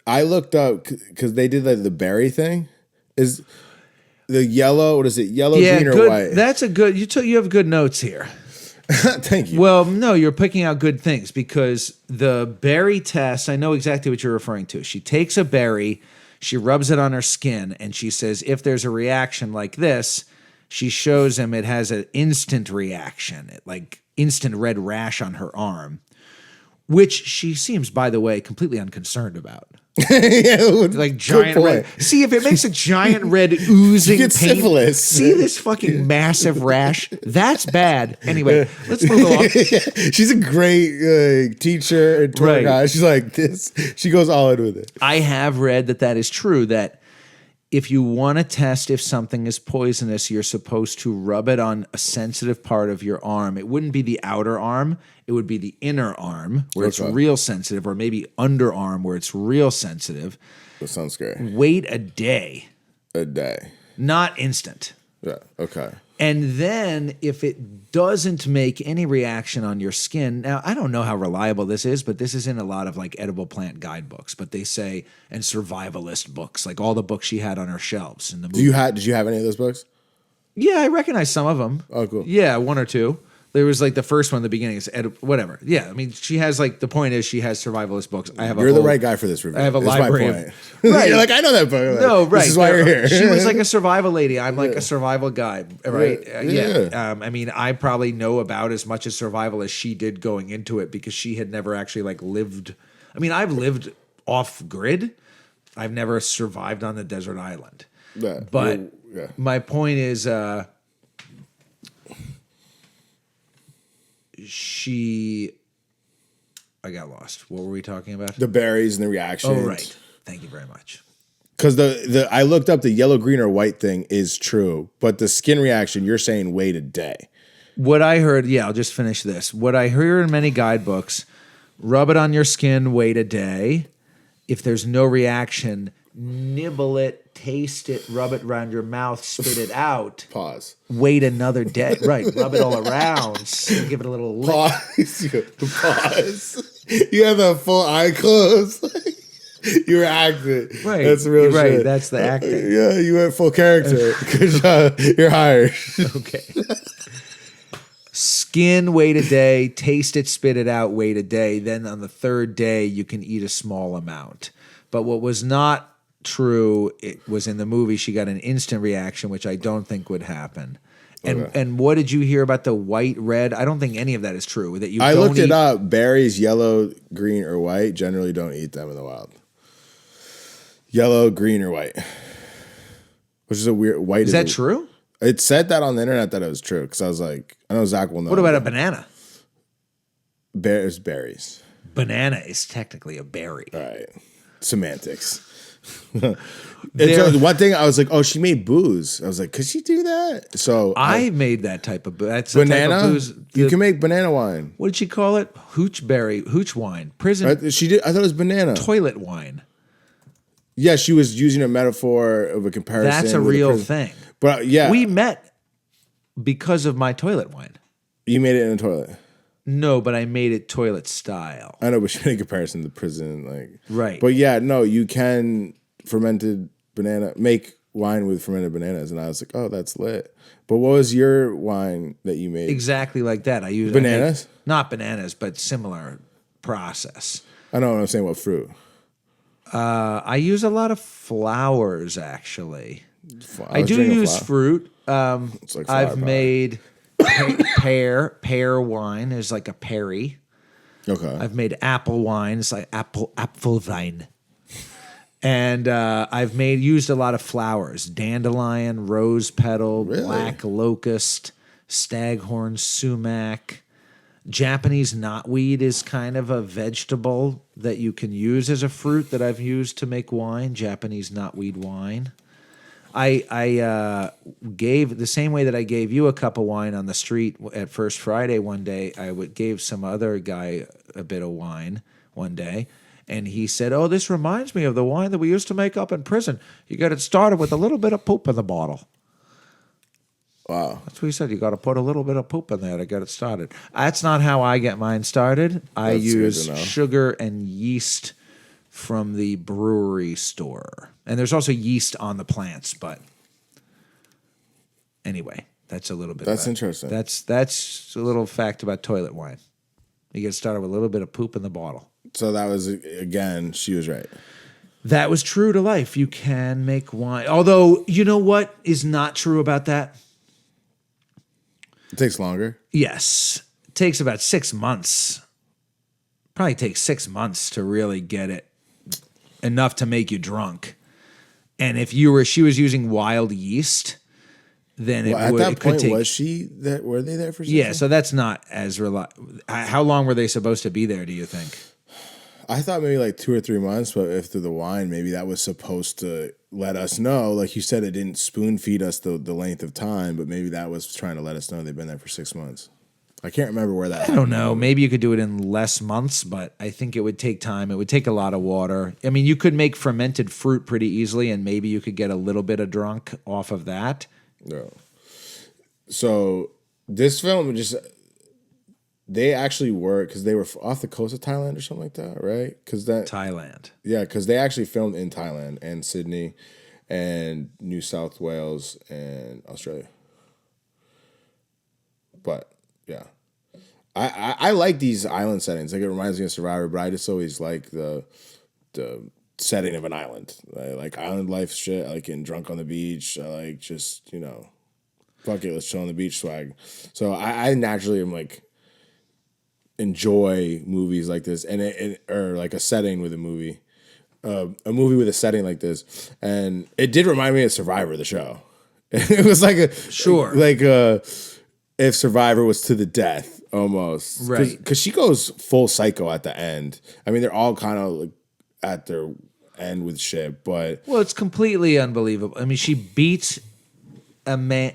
I looked up because they did the berry thing. Is the yellow? What is it? Yellow, green, or white? That's a good. You have good notes here. Thank you. Well, no, you're picking out good things, because the berry test. I know exactly what you're referring to. She takes a berry, she rubs it on her skin, and she says, if there's a reaction like this, she shows him it has an instant reaction, instant red rash on her arm. Which she seems, by the way, completely unconcerned about. Giant red. See, if it makes a giant red oozing paint. Syphilis. See this fucking massive rash? That's bad. Anyway, let's move along. She's a great teacher and tour guide. She's like this. She goes all in with it. I have read that is true, that if you want to test if something is poisonous, you're supposed to rub it on a sensitive part of your arm. It wouldn't be the outer arm. It would be the inner arm where it's real sensitive, or maybe underarm where it's real sensitive. That sounds scary. Wait a day A day. Not instant. Yeah. Okay. And then if it doesn't make any reaction on your skin, now I don't know how reliable this is, but this is in a lot of like edible plant guidebooks, but they say, and survivalist books, like all the books she had on her shelves in the movie. Did you have any of those books? Yeah, I recognize some of them. Oh, cool. Yeah, one or two. There was like the first one in the beginning. It's whatever. Yeah, I mean, she has like the point is she has survivalist books. You're the right guy for this review. I have a That's library. My point. Right. You're like, I know that book. Like, No, right. This is why you're here. She was like a survival lady. I'm like a survival guy, right? Yeah. I mean, I probably know about as much as survival as she did going into it because she had never actually like lived. I mean, I've lived off grid. I've never survived on a desert island. Yeah. But my point is, I got lost. What were we talking about? The berries and the reaction. Oh, right. Thank you very much. Because I looked up the yellow, green, or white thing is true, but the skin reaction, you're saying wait a day. What I heard, I'll just finish this. What I hear in many guidebooks, rub it on your skin, wait a day. If there's no reaction, nibble it, taste it, rub it around your mouth, spit it out. Pause. Wait another day. Right. Rub it all around. Give it a little lick. Pause. You have the full eye closed. You were acting. Right. That's the real right. shit. That's the acting. Yeah, you went full character. Good job. You're hired. Okay. Skin, wait a day. Taste it, spit it out, wait a day. Then on the third day, you can eat a small amount. But what was not true, it was in the movie, she got an instant reaction, which I don't think would happen. And what did you hear about the white, red? I don't think any of that is true. That you I looked it up. Berries, yellow, green, or white, generally don't eat them in the wild. Yellow, green, or white. Which is a weird white. Is that true? It said that on the internet that it was true because I was like, I know Zach will know. What about a banana? Berries. Banana is technically a berry. All right. Semantics. So one thing I was like, oh, she made booze. I was like, could she do that? So I made that type of booze. That's banana. Type of booze. You can make banana wine. What did she call it? Hooch wine. Prison. She did. I thought it was banana. Toilet wine. Yeah, she was using a metaphor of a comparison. That's a real thing. But yeah, we met because of my toilet wine. You made it in a toilet. No, but I made it toilet style. I know, but she made a comparison to prison, like right. But yeah, no, you can make wine with fermented bananas, and I was like, oh, that's lit. But what was your wine that you made? Exactly like that. I used bananas, not bananas, but similar process. I know what I'm saying. What fruit? I use a lot of flowers, actually. I do use fruit. It's like I've made pear wine. There's like a perry. Okay. I've made apple wine. It's like apple wine. And I've used a lot of flowers: dandelion, rose petal, black locust, staghorn, sumac. Japanese knotweed is kind of a vegetable that you can use as a fruit that I've used to make wine. Japanese knotweed wine. I gave the same way that I gave you a cup of wine on the street at First Friday one day. I gave some other guy a bit of wine one day. And he said, oh, this reminds me of the wine that we used to make up in prison. You got it started with a little bit of poop in the bottle. Wow. That's what he said. You got to put a little bit of poop in there to get it started. That's not how I get mine started. I use sugar and yeast from the brewery store. And there's also yeast on the plants, but anyway, that's a little bit. That's interesting. That's a little fact about toilet wine. You get started with a little bit of poop in the bottle. So that was, again, she was right. That was true to life. You can make wine. Although, you know what is not true about that? It takes longer? Yes. It takes about 6 months. Probably takes 6 months to really get it enough to make you drunk. And if she was using wild yeast, then at that point, were they there for 6 months? Yeah, so that's not as reliable. How long were they supposed to be there, do you think? I thought maybe like 2 or 3 months, but if through the wine, maybe that was supposed to let us know. Like you said, it didn't spoon feed us the length of time, but maybe that was trying to let us know they've been there for 6 months. I can't remember where that I don't know. Maybe you could do it in less months, but I think it would take time. It would take a lot of water. I mean, you could make fermented fruit pretty easily, and maybe you could get a little bit of drunk off of that. No. So this film just they actually were because they were off the coast of Thailand or something like that, right? Because Thailand. Yeah, because they actually filmed in Thailand and Sydney and New South Wales and Australia. But yeah, I like these island settings. Like it reminds me of Survivor, but I just always like the setting of an island. I like island life shit. I like getting drunk on the beach. I like just fuck it, let's chill on the beach swag. So I naturally am like enjoy movies like this or like a setting with a movie with a setting like this, and it did remind me of Survivor, the show. It was like if Survivor was to the death almost, right? Because she goes full psycho at the end. I mean, they're all kind of like at their end with shit, but it's completely unbelievable. I mean, she beats a man.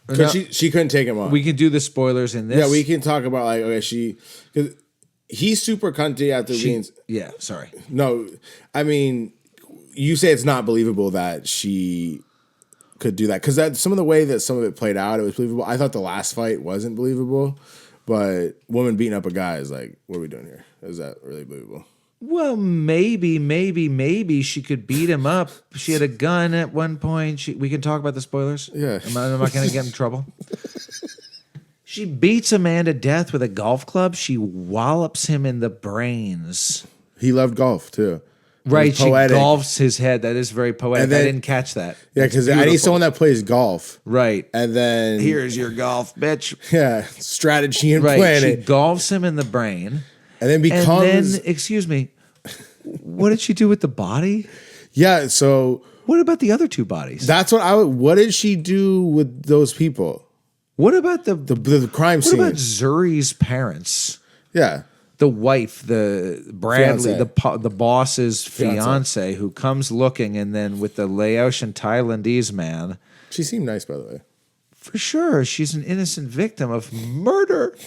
Because she couldn't take him on. We can do the spoilers in this. Yeah, we can talk about like because he's super cunty after being. Yeah, sorry. No, I mean, you say it's not believable that she could do that because some of the way that some of it played out, it was believable. I thought the last fight wasn't believable, but woman beating up a guy is like, what are we doing here? Is that really believable? Well, maybe she could beat him up. She had a gun at one point. We can talk about the spoilers. Yeah. I'm not going to get in trouble. She beats a man to death with a golf club. She wallops him in the brains. He loved golf too. Right, she golfs his head. That is very poetic. I didn't catch that. Yeah, because I need someone that plays golf. Right. And then here's your golf, bitch. Yeah, strategy and planning. She golfs him in the brain. And then becomes... excuse me, what did she do with the body? Yeah, so... What about the other two bodies? That's what did she do with those people? What about the crime scene? What about Zuri's parents? Yeah. The wife, the Bradley, the boss's fiance who comes looking, and then with the Laotian Thailandese man. She seemed nice, by the way. For sure. She's an innocent victim of murder.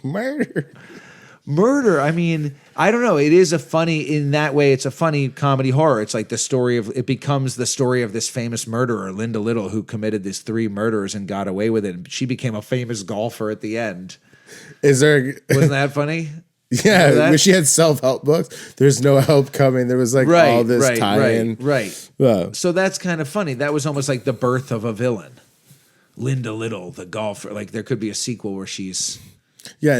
Murder. I mean, I don't know. It is in that way, it's a funny comedy horror. It's like it becomes the story of this famous murderer, Linda Little, who committed these 3 murders and got away with it. And she became a famous golfer at the end. Wasn't that funny? Yeah, when she had self-help books, there's no help coming. There was like all this tie-in. Right. So that's kind of funny. That was almost like the birth of a villain. Linda Little, the golfer. Like there could be a sequel where she's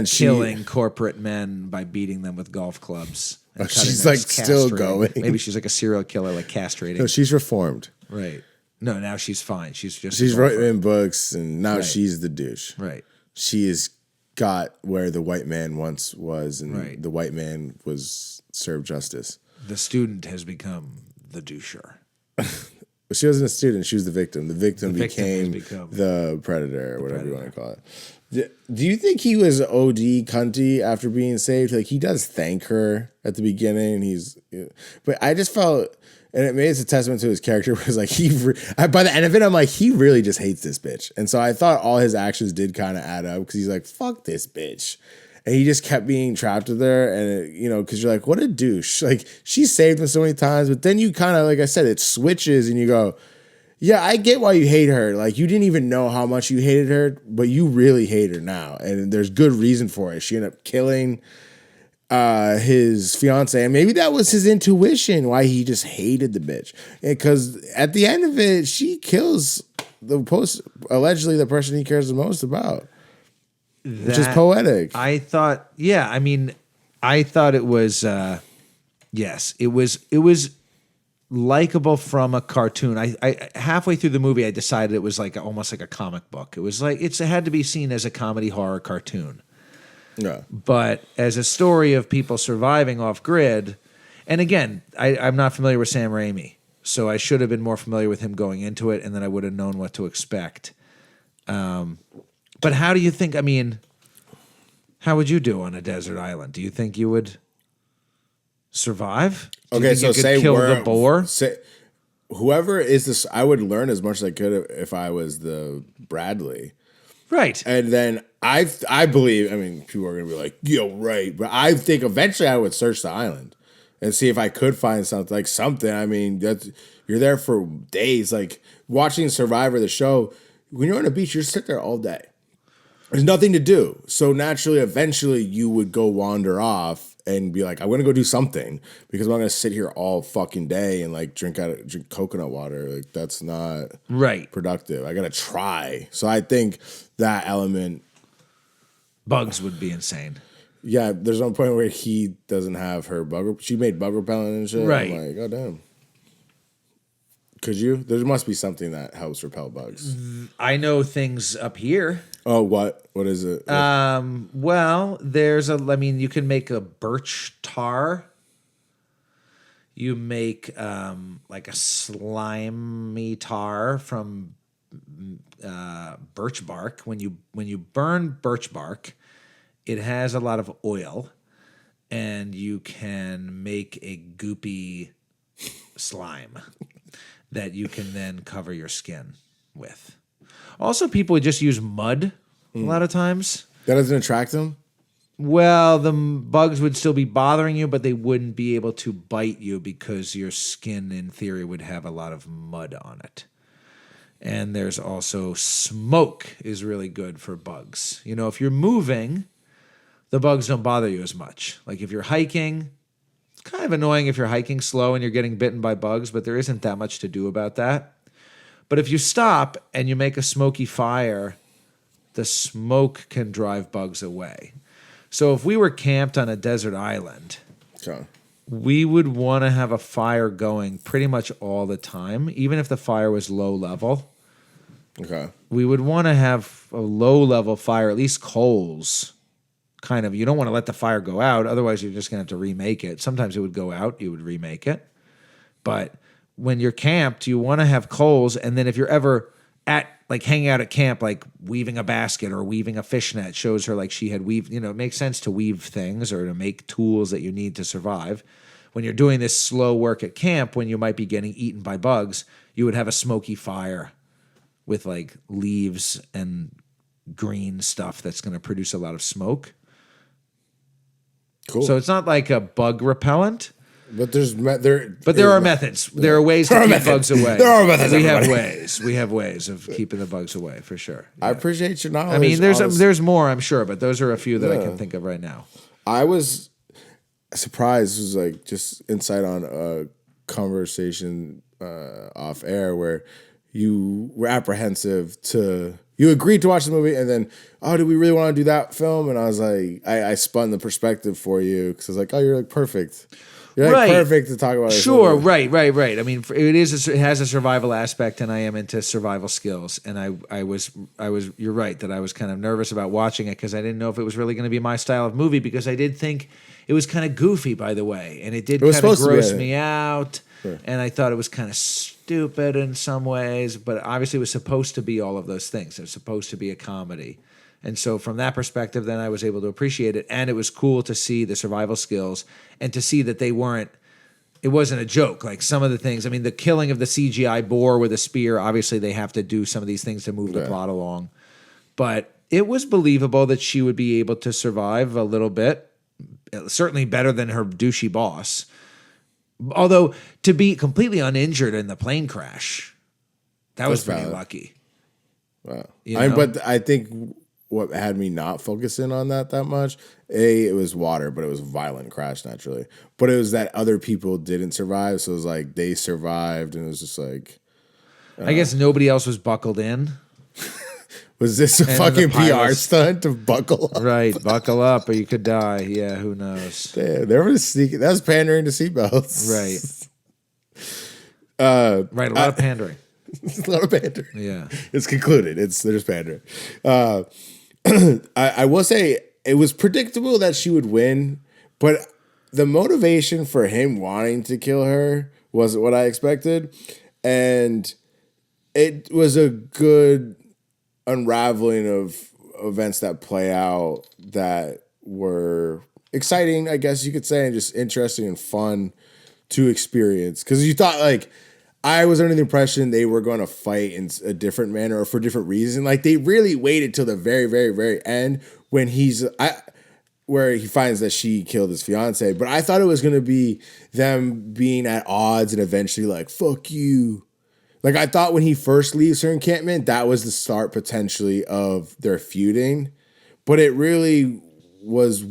killing corporate men by beating them with golf clubs. She's like still going. Maybe she's like a serial killer, like castrating. No, she's reformed. Right. No, now she's fine. She's writing books, and now she's the douche. Right. She has got where the white man once was, and the white man was served justice. The student has become the doucher. She wasn't a student; she was the victim. The victim became the predator, or whatever you want to call it. Do you think he was OD cunty after being saved? Like he does thank her at the beginning. But I just felt, and it's a testament to his character. Was like by the end of it, I'm like, he really just hates this bitch. And so I thought all his actions did kind of add up because he's like, fuck this bitch. And he just kept being trapped with her, and because you're like, what a douche. Like she saved him so many times, but then you kind of, like I said, it switches, and you go, yeah, I get why you hate her. Like you didn't even know how much you hated her, but you really hate her now, and there's good reason for it. She ended up killing his fiance, and maybe that was his intuition why he just hated the bitch. Because at the end of it, she kills allegedly the person he cares the most about, which is poetic. I thought, I thought it was, yes, it was likable from a cartoon. I halfway through the movie, I decided it was like almost like a comic book. It was like it had to be seen as a comedy horror cartoon. Yeah. But as a story of people surviving off grid, and again, I'm not familiar with Sam Raimi, so I should have been more familiar with him going into it, and then I would have known what to expect. But how do you think? I mean, how would you do on a desert island? Do you think you would survive? Okay, so say kill the boar. Whoever is this, I would learn as much as I could if I was the Bradley. Right. And then I believe, I mean, people are going to be like, yo, right. But I think eventually I would search the island and see if I could find something. Like something. I mean, you're there for days. Like watching Survivor, the show, when you're on a beach, you just sit there all day. There's nothing to do. So naturally, eventually, you would go wander off and be like, I'm going to go do something because I'm not going to sit here all fucking day and like drink coconut water. Like that's not Right. productive. I got to try. So I think that element. Bugs would be insane. Yeah, there's one point where he doesn't have her bug. She made bug repellent and shit. Right. I'm like, oh damn. Could you? There must be something that helps repel bugs. I know things up here. Oh, what? What is it? Well, you can make a birch tar. You make like a slimy tar from birch bark. When you burn birch bark, it has a lot of oil, and you can make a goopy slime that you can then cover your skin with. Also, people would just use mud a lot of times. That doesn't attract them? Well, the bugs would still be bothering you, but they wouldn't be able to bite you because your skin, in theory, would have a lot of mud on it. And there's also smoke is really good for bugs. You know, if you're moving, the bugs don't bother you as much. Like if you're hiking, it's kind of annoying if you're hiking slow and you're getting bitten by bugs, but there isn't that much to do about that. But if you stop and you make a smoky fire, the smoke can drive bugs away. So if we were camped on a desert island, Okay. we would want to have a fire going pretty much all the time, even if the fire was low level. Okay. We would want to have a low level fire, at least coals. Kind of, you don't want to let the fire go out, otherwise you're just going to have to remake it. Sometimes it would go out, you would remake it. But when you're camped, you want to have coals, and then if you're ever hanging out at camp, like weaving a basket or weaving a fishnet, shows her like she had weaved, it makes sense to weave things or to make tools that you need to survive. When you're doing this slow work at camp, when you might be getting eaten by bugs, you would have a smoky fire with like leaves and green stuff that's going to produce a lot of smoke. Cool. So it's not like a bug repellent. But there are methods. There are ways to keep bugs away. There are methods. We have ways. We have ways of keeping the bugs away for sure. Yeah. I appreciate your knowledge. I mean, there's more, I'm sure, but those are a few that I can think of right now. I was surprised. It was like just insight on a conversation off air where you were apprehensive to. You agreed to watch the movie, and then, do we really want to do that film? And I was like, I spun the perspective for you because I was like, you're like perfect. You're like perfect to talk about it. Sure, right. I mean, it has a survival aspect, and I am into survival skills. And I was. You're right that I was kind of nervous about watching it because I didn't know if it was really going to be my style of movie because I did think it was kind of goofy, by the way, and it did kind of gross me out. Sure. And I thought it was kind of stupid in some ways, but obviously it was supposed to be all of those things. It was supposed to be a comedy. And so from that perspective, then I was able to appreciate it. And it was cool to see the survival skills and to see that it wasn't a joke. Like some of the things, I mean, the killing of the CGI boar with a spear, obviously they have to do some of these things to move the plot along. But it was believable that she would be able to survive a little bit, certainly better than her douchey boss. Although to be completely uninjured in the plane crash, that was pretty lucky. Wow. But I think what had me not focusing on that much, it was water, but it was a violent crash naturally. But it was that other people didn't survive, so it was like they survived, and it was just like. I guess nobody else was buckled in. Was this a fucking PR stunt to buckle up? Right, buckle up or you could die. Yeah, who knows? Damn, they were sneaking. That was pandering to seatbelts. Right. Right, a lot of pandering. A lot of pandering. Yeah. It's concluded. There's pandering. I will say it was predictable that she would win, but the motivation for him wanting to kill her wasn't what I expected. And it was a good unraveling of events that play out that were exciting, I guess you could say, and just interesting and fun to experience. Because you thought, like, I was under the impression they were going to fight in a different manner or for a different reason. Like they really waited till the very, very, very end when where he finds that she killed his fiance. But I thought it was going to be them being at odds and eventually like, fuck you. Like I thought when he first leaves her encampment, that was the start potentially of their feuding. But it really was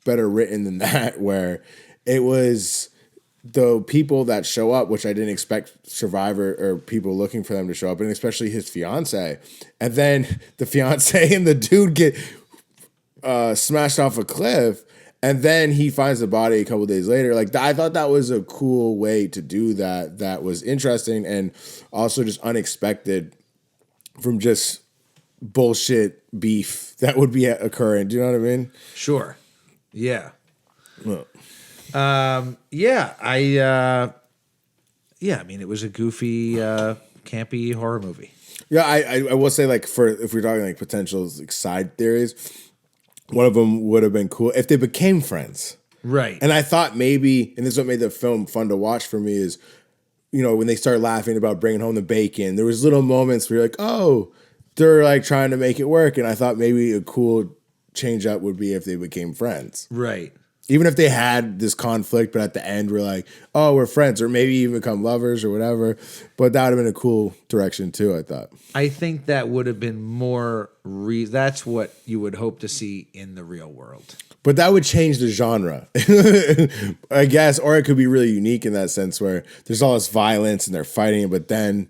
better written than that, where it was the people that show up, which I didn't expect Survivor or people looking for them to show up, and especially his fiance. And then the fiance and the dude get smashed off a cliff, and then he finds the body a couple days later. Like I thought that was a cool way to do that. That was interesting and also just unexpected from just bullshit beef that would be occurring. Do you know what I mean? Sure. Yeah. Well, Yeah. I mean, it was a goofy, campy horror movie. yeah, I will say like if we're talking like potential like side theories, one of them would have been cool if they became friends. Right. And I thought maybe, and this is what made the film fun to watch for me is, you know, when they start laughing about bringing home the bacon, there was little moments where you're like, oh, they're like trying to make it work. And I thought maybe a cool change up would be if they became friends. Right. Even if they had this conflict, but at the end we're like, oh, we're friends, or maybe even become lovers or whatever. But that would have been a cool direction too, I thought. I think that would have been more. That's what you would hope to see in the real world. But that would change the genre, I guess, or it could be really unique in that sense where there's all this violence and they're fighting, but then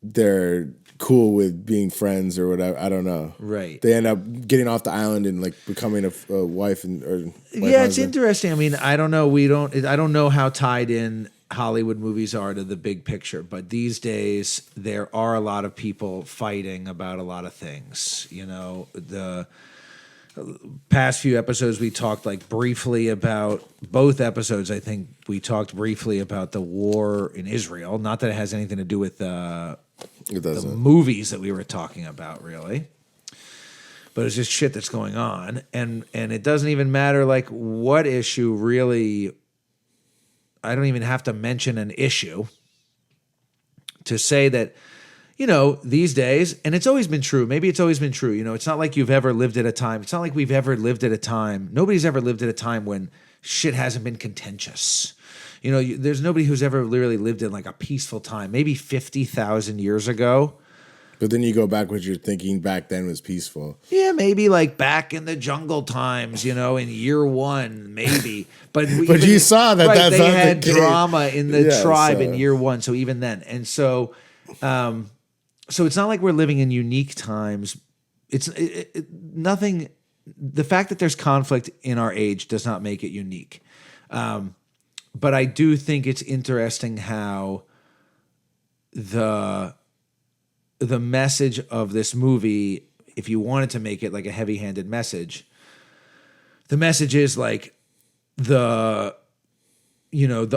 they're cool with being friends or whatever. I don't know. Right. They end up getting off the island and like becoming a wife and or wife Yeah, it's husband. interesting. I mean, I don't know. I don't know how tied in Hollywood movies are to the big picture, but these days there are a lot of people fighting about a lot of things. You know, the past few episodes we talked like briefly about both episodes. I think we talked briefly about the war in Israel. Not that it has anything to do with It the doesn't. movies that we were talking about, really. But it's just shit that's going on, and it doesn't even matter like what issue really. I don't even have to mention an issue to say that, you know, these days, and it's always been true. Maybe it's always been true. You know, it's not like you've ever lived at a time. It's not like we've ever lived at a time. Nobody's ever lived at a time when shit hasn't been contentious. You know, there's nobody who's ever literally lived in like a peaceful time. Maybe 50,000 years ago. But then you go back, what you're thinking back then was peaceful. Yeah, maybe like back in the jungle times, you know, in year one, maybe. But you saw that that's they not the had case. drama in the Yeah, tribe so- in year one, so even then. And so so it's not like we're living in unique times. It's nothing. The fact that there's conflict in our age does not make it unique. But I do think it's interesting how the message of this movie, if you wanted to make it like a heavy-handed message, the message is like the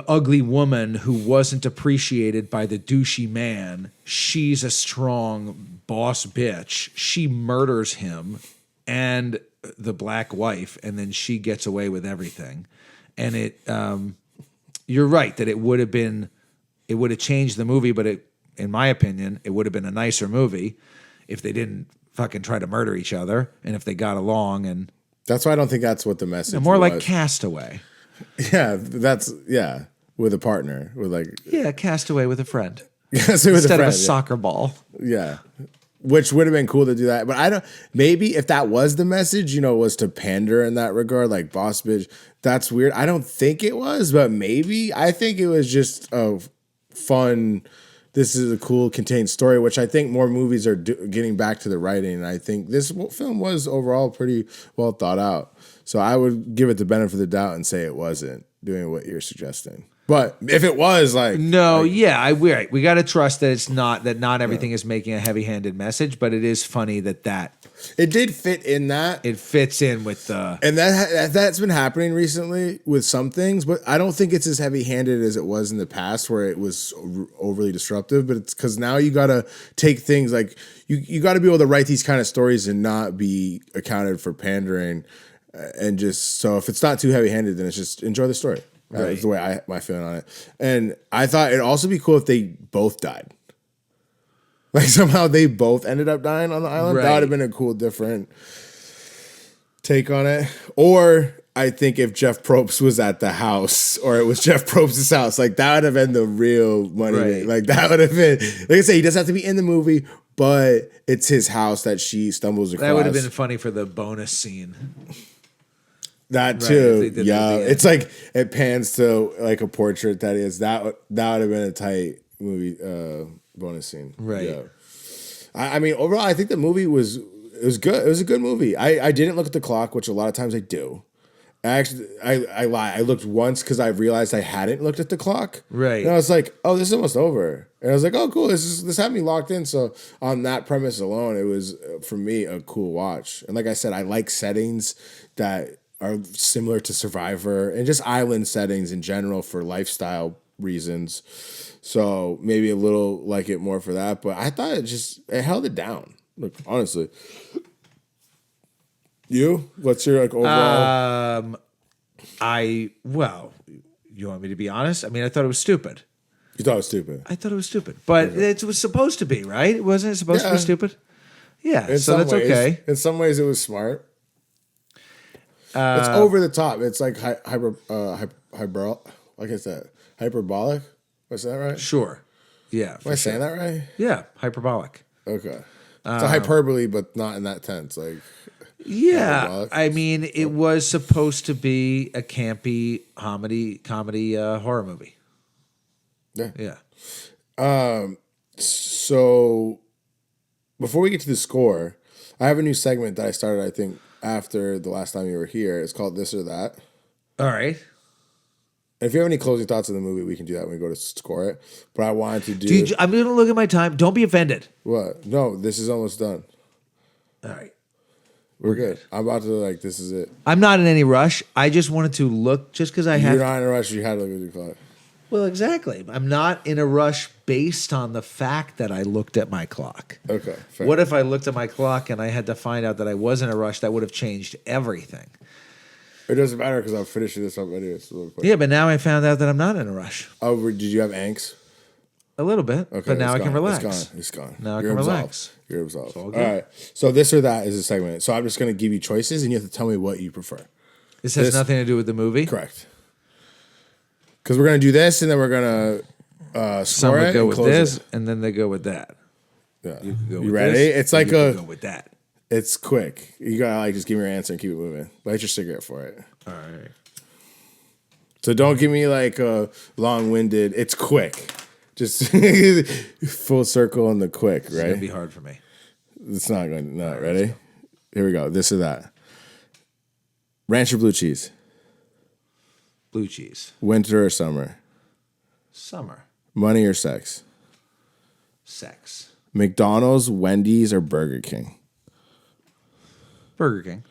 ugly woman who wasn't appreciated by the douchey man. She's a strong boss bitch. She murders him and the black wife, and then she gets away with everything. And you're right that it would have changed the movie, but in my opinion, it would have been a nicer movie if they didn't fucking try to murder each other and if they got along. And That's why I don't think that's what the message more was. like Castaway. Yeah, with a partner. With like Yeah, Castaway with a friend instead instead of a soccer ball. Yeah. Which would have been cool to do that. But I don't, maybe if that was the message, you know, was to pander in that regard, like boss bitch, that's weird. I don't think it was, but maybe. I think it was just a fun, this is a cool contained story, which I think more movies are getting back to the writing. And I think this film was overall pretty well thought out. So I would give it the benefit of the doubt and say it wasn't doing what you're suggesting. But if it was like No, yeah, we got to trust that it's not everything is making a heavy-handed message, but it is funny that it did fit in that. it fits in with the And that's been happening recently with some things, but I don't think it's as heavy-handed as it was in the past where it was overly disruptive. But it's because now you got to take things like you got to be able to write these kind of stories and not be accounted for pandering. And just so if it's not too heavy-handed, then it's just enjoy the story. That's the way my feeling on it. And I thought it'd also be cool if they both died. Like somehow they both ended up dying on the island. That would have been a cool, different take on it. Or I think if Jeff Probst was at the house, or it was Jeff Probst's house, like that would have been the real money. Like that would have been, like I say, he doesn't have to be in the movie, but it's his house that she stumbles across. That would have been funny for the bonus scene. That too, yeah. It's like it pans to like a portrait that is that would have been a tight movie bonus scene, right? Yeah. I mean, overall, I think the movie was good. It was a good movie. I didn't look at the clock, which a lot of times I do. I lie. I looked once because I realized I hadn't looked at the clock. Right. And I was like, oh, this is almost over. And I was like, oh, cool. This had me locked in. So on that premise alone, it was for me a cool watch. And like I said, I like settings that are similar to Survivor and just island settings in general for lifestyle reasons. So maybe a little like it more for that. But I thought it held it down. Look, honestly. You? What's your like overall? You want me to be honest? I mean, I thought it was stupid. You thought it was stupid? I thought it was stupid. But it was supposed to be, right? Wasn't it supposed to be stupid? Yeah, so that's okay. In some ways, it was smart. It's over the top. It's like hyperbolic. Was that right? Sure. Yeah. Am I saying that right? Yeah, hyperbolic. Okay. It's a hyperbole, but not in that tense. Like, yeah, I mean, it was supposed to be a campy comedy horror movie. Yeah. So before we get to the score, I have a new segment that I started, I think, after the last time you were here. It's called This or That. All right. If you have any closing thoughts on the movie, we can do that when we go to score it. But I wanted to do... I'm going to look at my time. Don't be offended. What? No, this is almost done. All right. We're good. I'm about to, this is it. I'm not in any rush. I just wanted to look, just because I have... You're not in a rush. You had to look at your clock. Well, exactly. I'm not in a rush based on the fact that I looked at my clock. Okay. Fair. What if I looked at my clock and I had to find out that I was in a rush? That would have changed everything. It doesn't matter because I'm finishing this up anyway. Yeah, but now I found out that I'm not in a rush. Oh, did you have angst? A little bit, okay, but now I can relax. It's gone. Now I can relax. You're absolved. All right. So This or That is a segment. So I'm just going to give you choices, and you have to tell me what you prefer. This has nothing to do with the movie? Correct. Because we're going to do this, and then we're going to score it. Some would go with this, and then they go with that. Yeah. You ready? It's like go with that. It's quick. You gotta just give me your answer and keep it moving. Light your cigarette for it. All right. So don't give me a long-winded. It's quick. Just full circle on the quick, right? It's gonna be hard for me. It's not going to. No, ready? Here we go. This or that. Ranch or blue cheese? Blue cheese. Winter or summer? Summer. Money or sex? Sex. McDonald's, Wendy's, or Burger King? Burger King.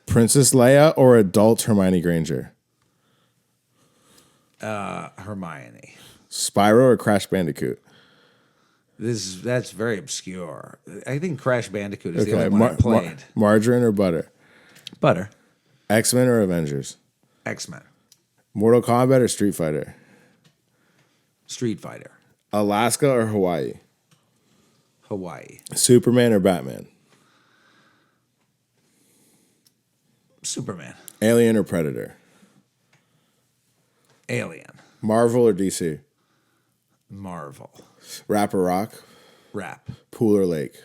Princess Leia or adult Hermione Granger? Hermione. Spyro or Crash Bandicoot? That's very obscure. I think Crash Bandicoot is the only one I played. Margarine or butter? Butter. X-Men or Avengers? X-Men. Mortal Kombat or Street Fighter? Street Fighter. Alaska or Hawaii? Hawaii. Superman or Batman? Superman. Alien or Predator? Alien. Marvel or DC? Marvel. Rap or rock? Rap. Pool or lake?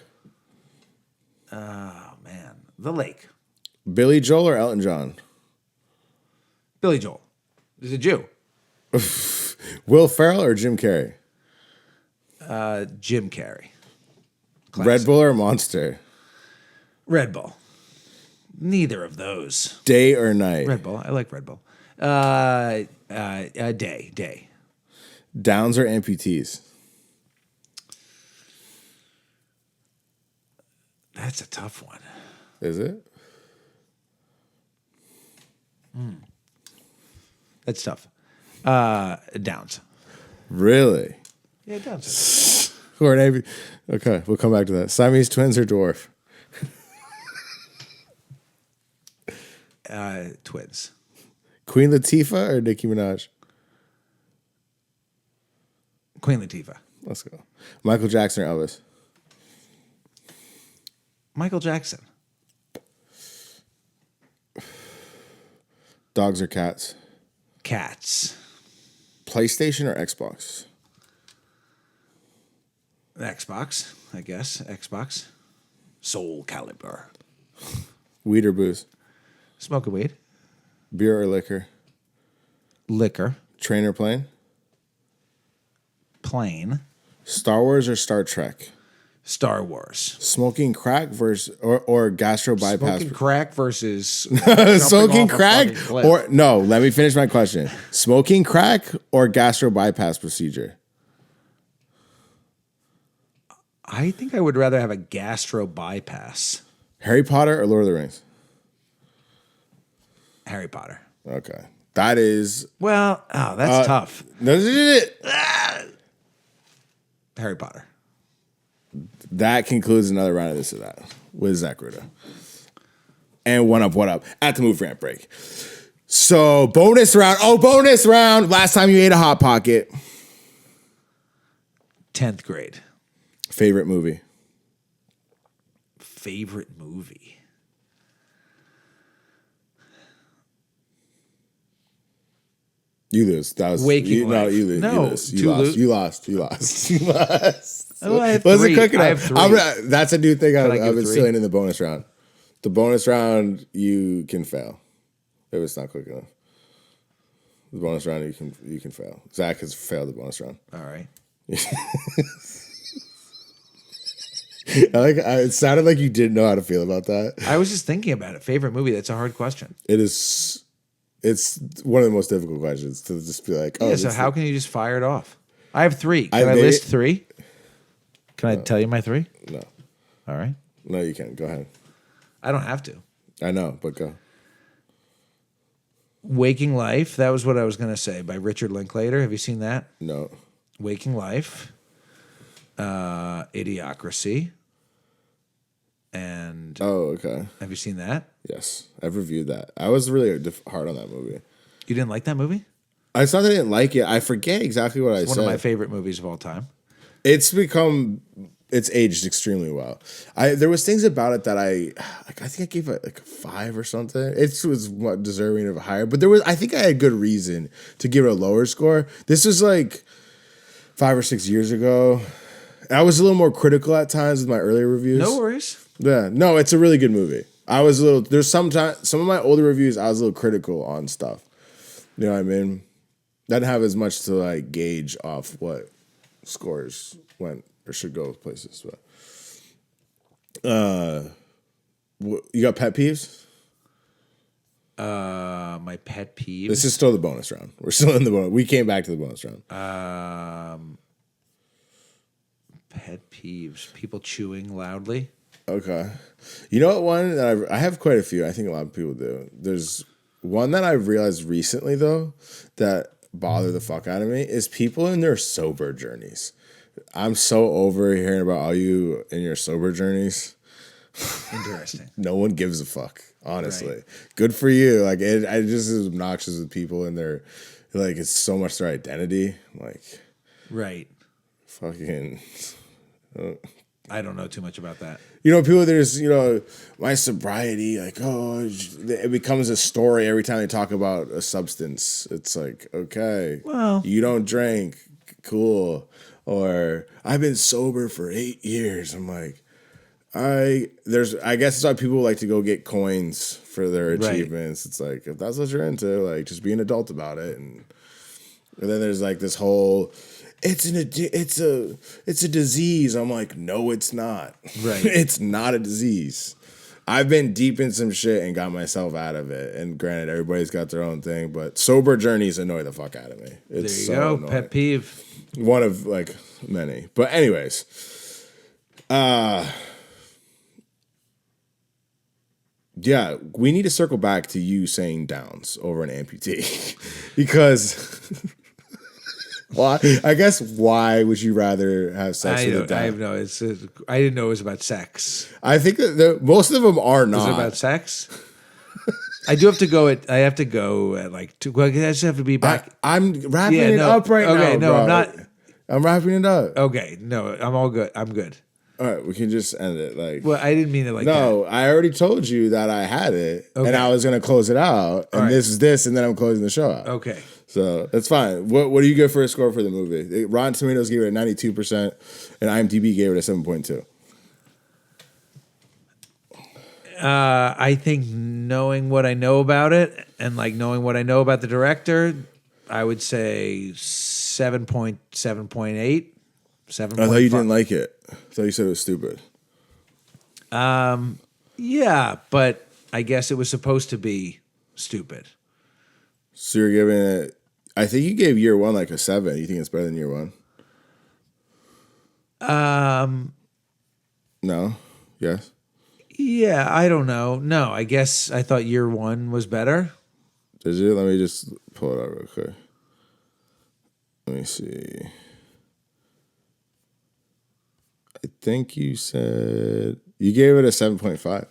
Oh, man. The lake. Billy Joel or Elton John? Billy Joel. He's a Jew. Will Ferrell or Jim Carrey? Jim Carrey. Classic. Red Bull or Monster? Red Bull. Neither of those. Day or night? Red Bull. I like Red Bull. Day. Downs or amputees? That's a tough one. Is it? That's tough. Downs. Really? Yeah, Downs. Okay, we'll come back to that. Siamese twins or dwarf? Twins. Queen Latifah or Nicki Minaj? Queen Latifah. Let's go. Michael Jackson or Elvis? Michael Jackson. Dogs or cats? Cats. PlayStation or Xbox? Xbox, I guess. Xbox. Soul Calibur. Weed or booze? Smoking weed. Beer or liquor? Liquor. Train or plane? Plane. Star Wars or Star Trek? Star Wars. Smoking crack versus or gastro bypass? Smoking crack versus Smoking crack or or no, let me finish my question. Smoking crack or gastro bypass procedure? I think I would rather have a gastro bypass. Harry Potter or Lord of the Rings? Harry Potter. Okay. That is Well, that's tough. Harry Potter. That concludes another round of This or That with Zack Rouda. And what up, at the Movie Rant Break. So, bonus round. Oh, bonus round. Last time you ate a Hot Pocket. 10th grade. Favorite movie? Favorite movie? You lose. That was Waking No, Life. you lose. No, you lose. You lost. You lost. You lost. You lost. Oh, I have Wasn't three. cooking I up. have three. That's a new thing I I've give been three? stealing in the bonus round. The bonus round, you can fail if it's not quick enough. The bonus round, you can fail. Zach has failed the bonus round. All right. It sounded like you didn't know how to feel about that. I was just thinking about it. Favorite movie? That's a hard question. It is. It's one of the most difficult questions to just be like, oh. Yeah, so how can you just fire it off? I have three. Can I made list it- three? Can I tell you my three? No. All right. No, you can't. Go ahead. I don't have to. I know, but go. Waking Life. That was what I was going to say by Richard Linklater. Have you seen that? No. Waking Life. Idiocracy. And Oh, okay. have you seen that? Yes. I've reviewed that. I was really hard on that movie. You didn't like that movie? I thought I didn't like it. I forget exactly what I It's said. one of my favorite movies of all time. It's aged extremely well. There was things about it that I think I gave it like a 5 or something. It was deserving of a higher, but I think I had good reason to give it a lower score. This was like 5 or 6 years ago. I was a little more critical at times with my earlier reviews. No worries. Yeah, no, it's a really good movie. There's some of my older reviews I was a little critical on stuff. You know what I mean? Didn't have as much to like gauge off what scores went or should go with places. But you got pet peeves? My pet peeves. This is still the bonus round. We're still in the bonus. We came back to the bonus round. Pet peeves. People chewing loudly. Okay. You know what one that I have quite a few. I think a lot of people do. There's one that I've realized recently though that bother the fuck out of me is people in their sober journeys. I'm so over hearing about all you in your sober journeys. Interesting. No one gives a fuck, honestly. Right. Good for you. Like I just is obnoxious with people and their like it's so much their identity. Like Right. fucking I don't know too much about that. people, there's, my sobriety, like, oh, it becomes a story every time they talk about a substance. It's like, okay, Well, you don't drink, cool. Or I've been sober for 8 years. I'm like, I guess that's why people like to go get coins for their achievements. Right. It's like, if that's what you're into, like, just be an adult about it. And then there's like this whole, it's a disease. I'm like, no, it's not. Right. It's not a disease. I've been deep in some shit and got myself out of it. And granted, everybody's got their own thing, but sober journeys annoy the fuck out of me. It's there you go. Annoying. Pet peeve. One of like many. But anyways, yeah, we need to circle back to you saying downs over an amputee because. Well, I guess why would you rather have sex with a down? I didn't know it was about sex. I think that most of them are not. Is it about sex? I do have to go at. I have to go at like 2. Well, I just have to be back. I'm wrapping Yeah, it no. up right now. Okay, no, bro. I'm not. I'm wrapping it up. Okay, no, I'm all good. I'm good. All right, we can just end it. Like, Well, I didn't mean it like that. no, I already told you that I had it, and Okay. I was gonna close it out, and right. this is this, and then I'm closing the show out. Okay. So that's fine. What do you give for a score for the movie? Rotten Tomatoes gave it a 92%, and IMDb gave it a 7.2. I think knowing what I know about it and like knowing what I know about the director, I would say 7.8. 7. I thought you didn't like it. I thought you said it was stupid. Yeah, but I guess it was supposed to be stupid. So you're giving it. I think you gave Year One like a 7. You think it's better than Year One? No. Yes. Yeah, I don't know. No, I guess I thought Year One was better. Did you? Let me just pull it out real quick. Let me see. I think you said you gave it a 7.5.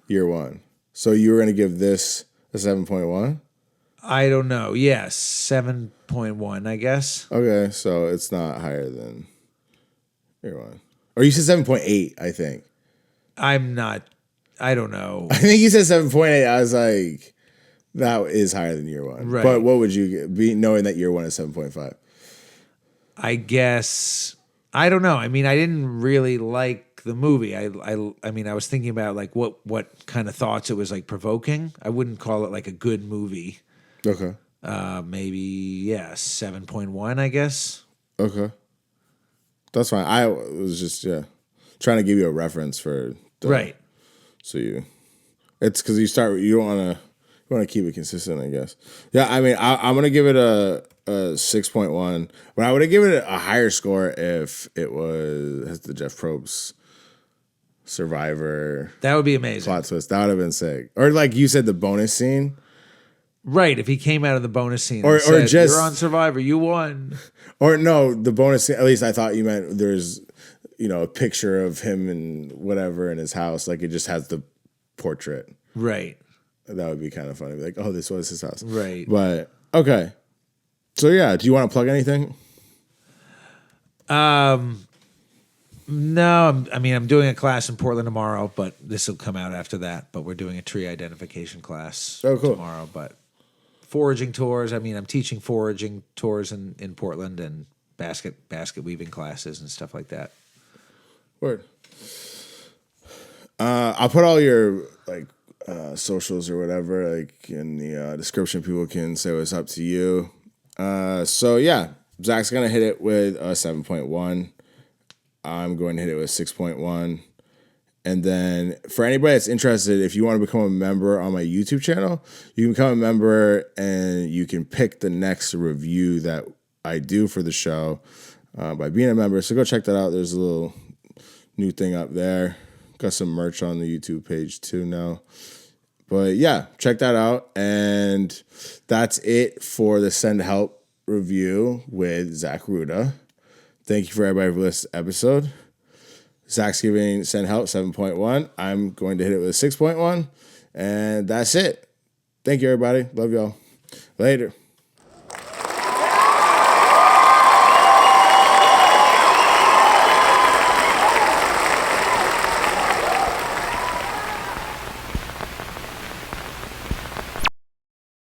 Year One. So you were going to give this a 7.1? I don't know. Yes, 7.1, I guess. Okay, so it's not higher than Year One. Or you said 7.8, I think. I'm not. I don't know. I think you said 7.8. I was like, that is higher than Year One. Right. But what would you be knowing that Year One is 7.5? I guess I don't know. I mean, I didn't really like the movie. I mean, I was thinking about like what kind of thoughts it was like provoking. I wouldn't call it like a good movie. Okay. Maybe 7.1, I guess. Okay. That's fine. I was just trying to give you a reference for Right. So it's because you don't want to keep it consistent, I guess. Yeah, I mean, I'm gonna give it a 6.1, but I would have given it a higher score if it has the Jeff Probst Survivor That would be amazing. plot twist. That would have been sick. Or like you said, the bonus scene. Right. If he came out of the bonus scene Or and said, just- "You're on Survivor, you won." Or no, the bonus scene. At least I thought you meant there's a picture of him and whatever in his house. Like it just has the portrait. Right. That would be kind of funny. Like, oh, this was his house. Right. But okay. So yeah, do you want to plug anything? No, I'm doing a class in Portland tomorrow, but this will come out after that. But we're doing a tree identification class tomorrow. But foraging tours. I'm teaching foraging tours in Portland and basket weaving classes and stuff like that. Word. I'll put all your socials or whatever in the description. People can say what's up to you. So yeah, Zach's gonna hit it with a 7.1. I'm going to hit it with 6.1. And then for anybody that's interested, if you want to become a member on my YouTube channel, you can become a member and you can pick the next review that I do for the show by being a member. So go check that out. There's a little new thing up there. Got some merch on the YouTube page too now. But yeah, check that out. And that's it for the Send Help review with Zack Rouda. Thank you for everybody for this episode. Zach's giving Send Help 7.1. I'm going to hit it with a 6.1. And that's it. Thank you, everybody. Love y'all. Later.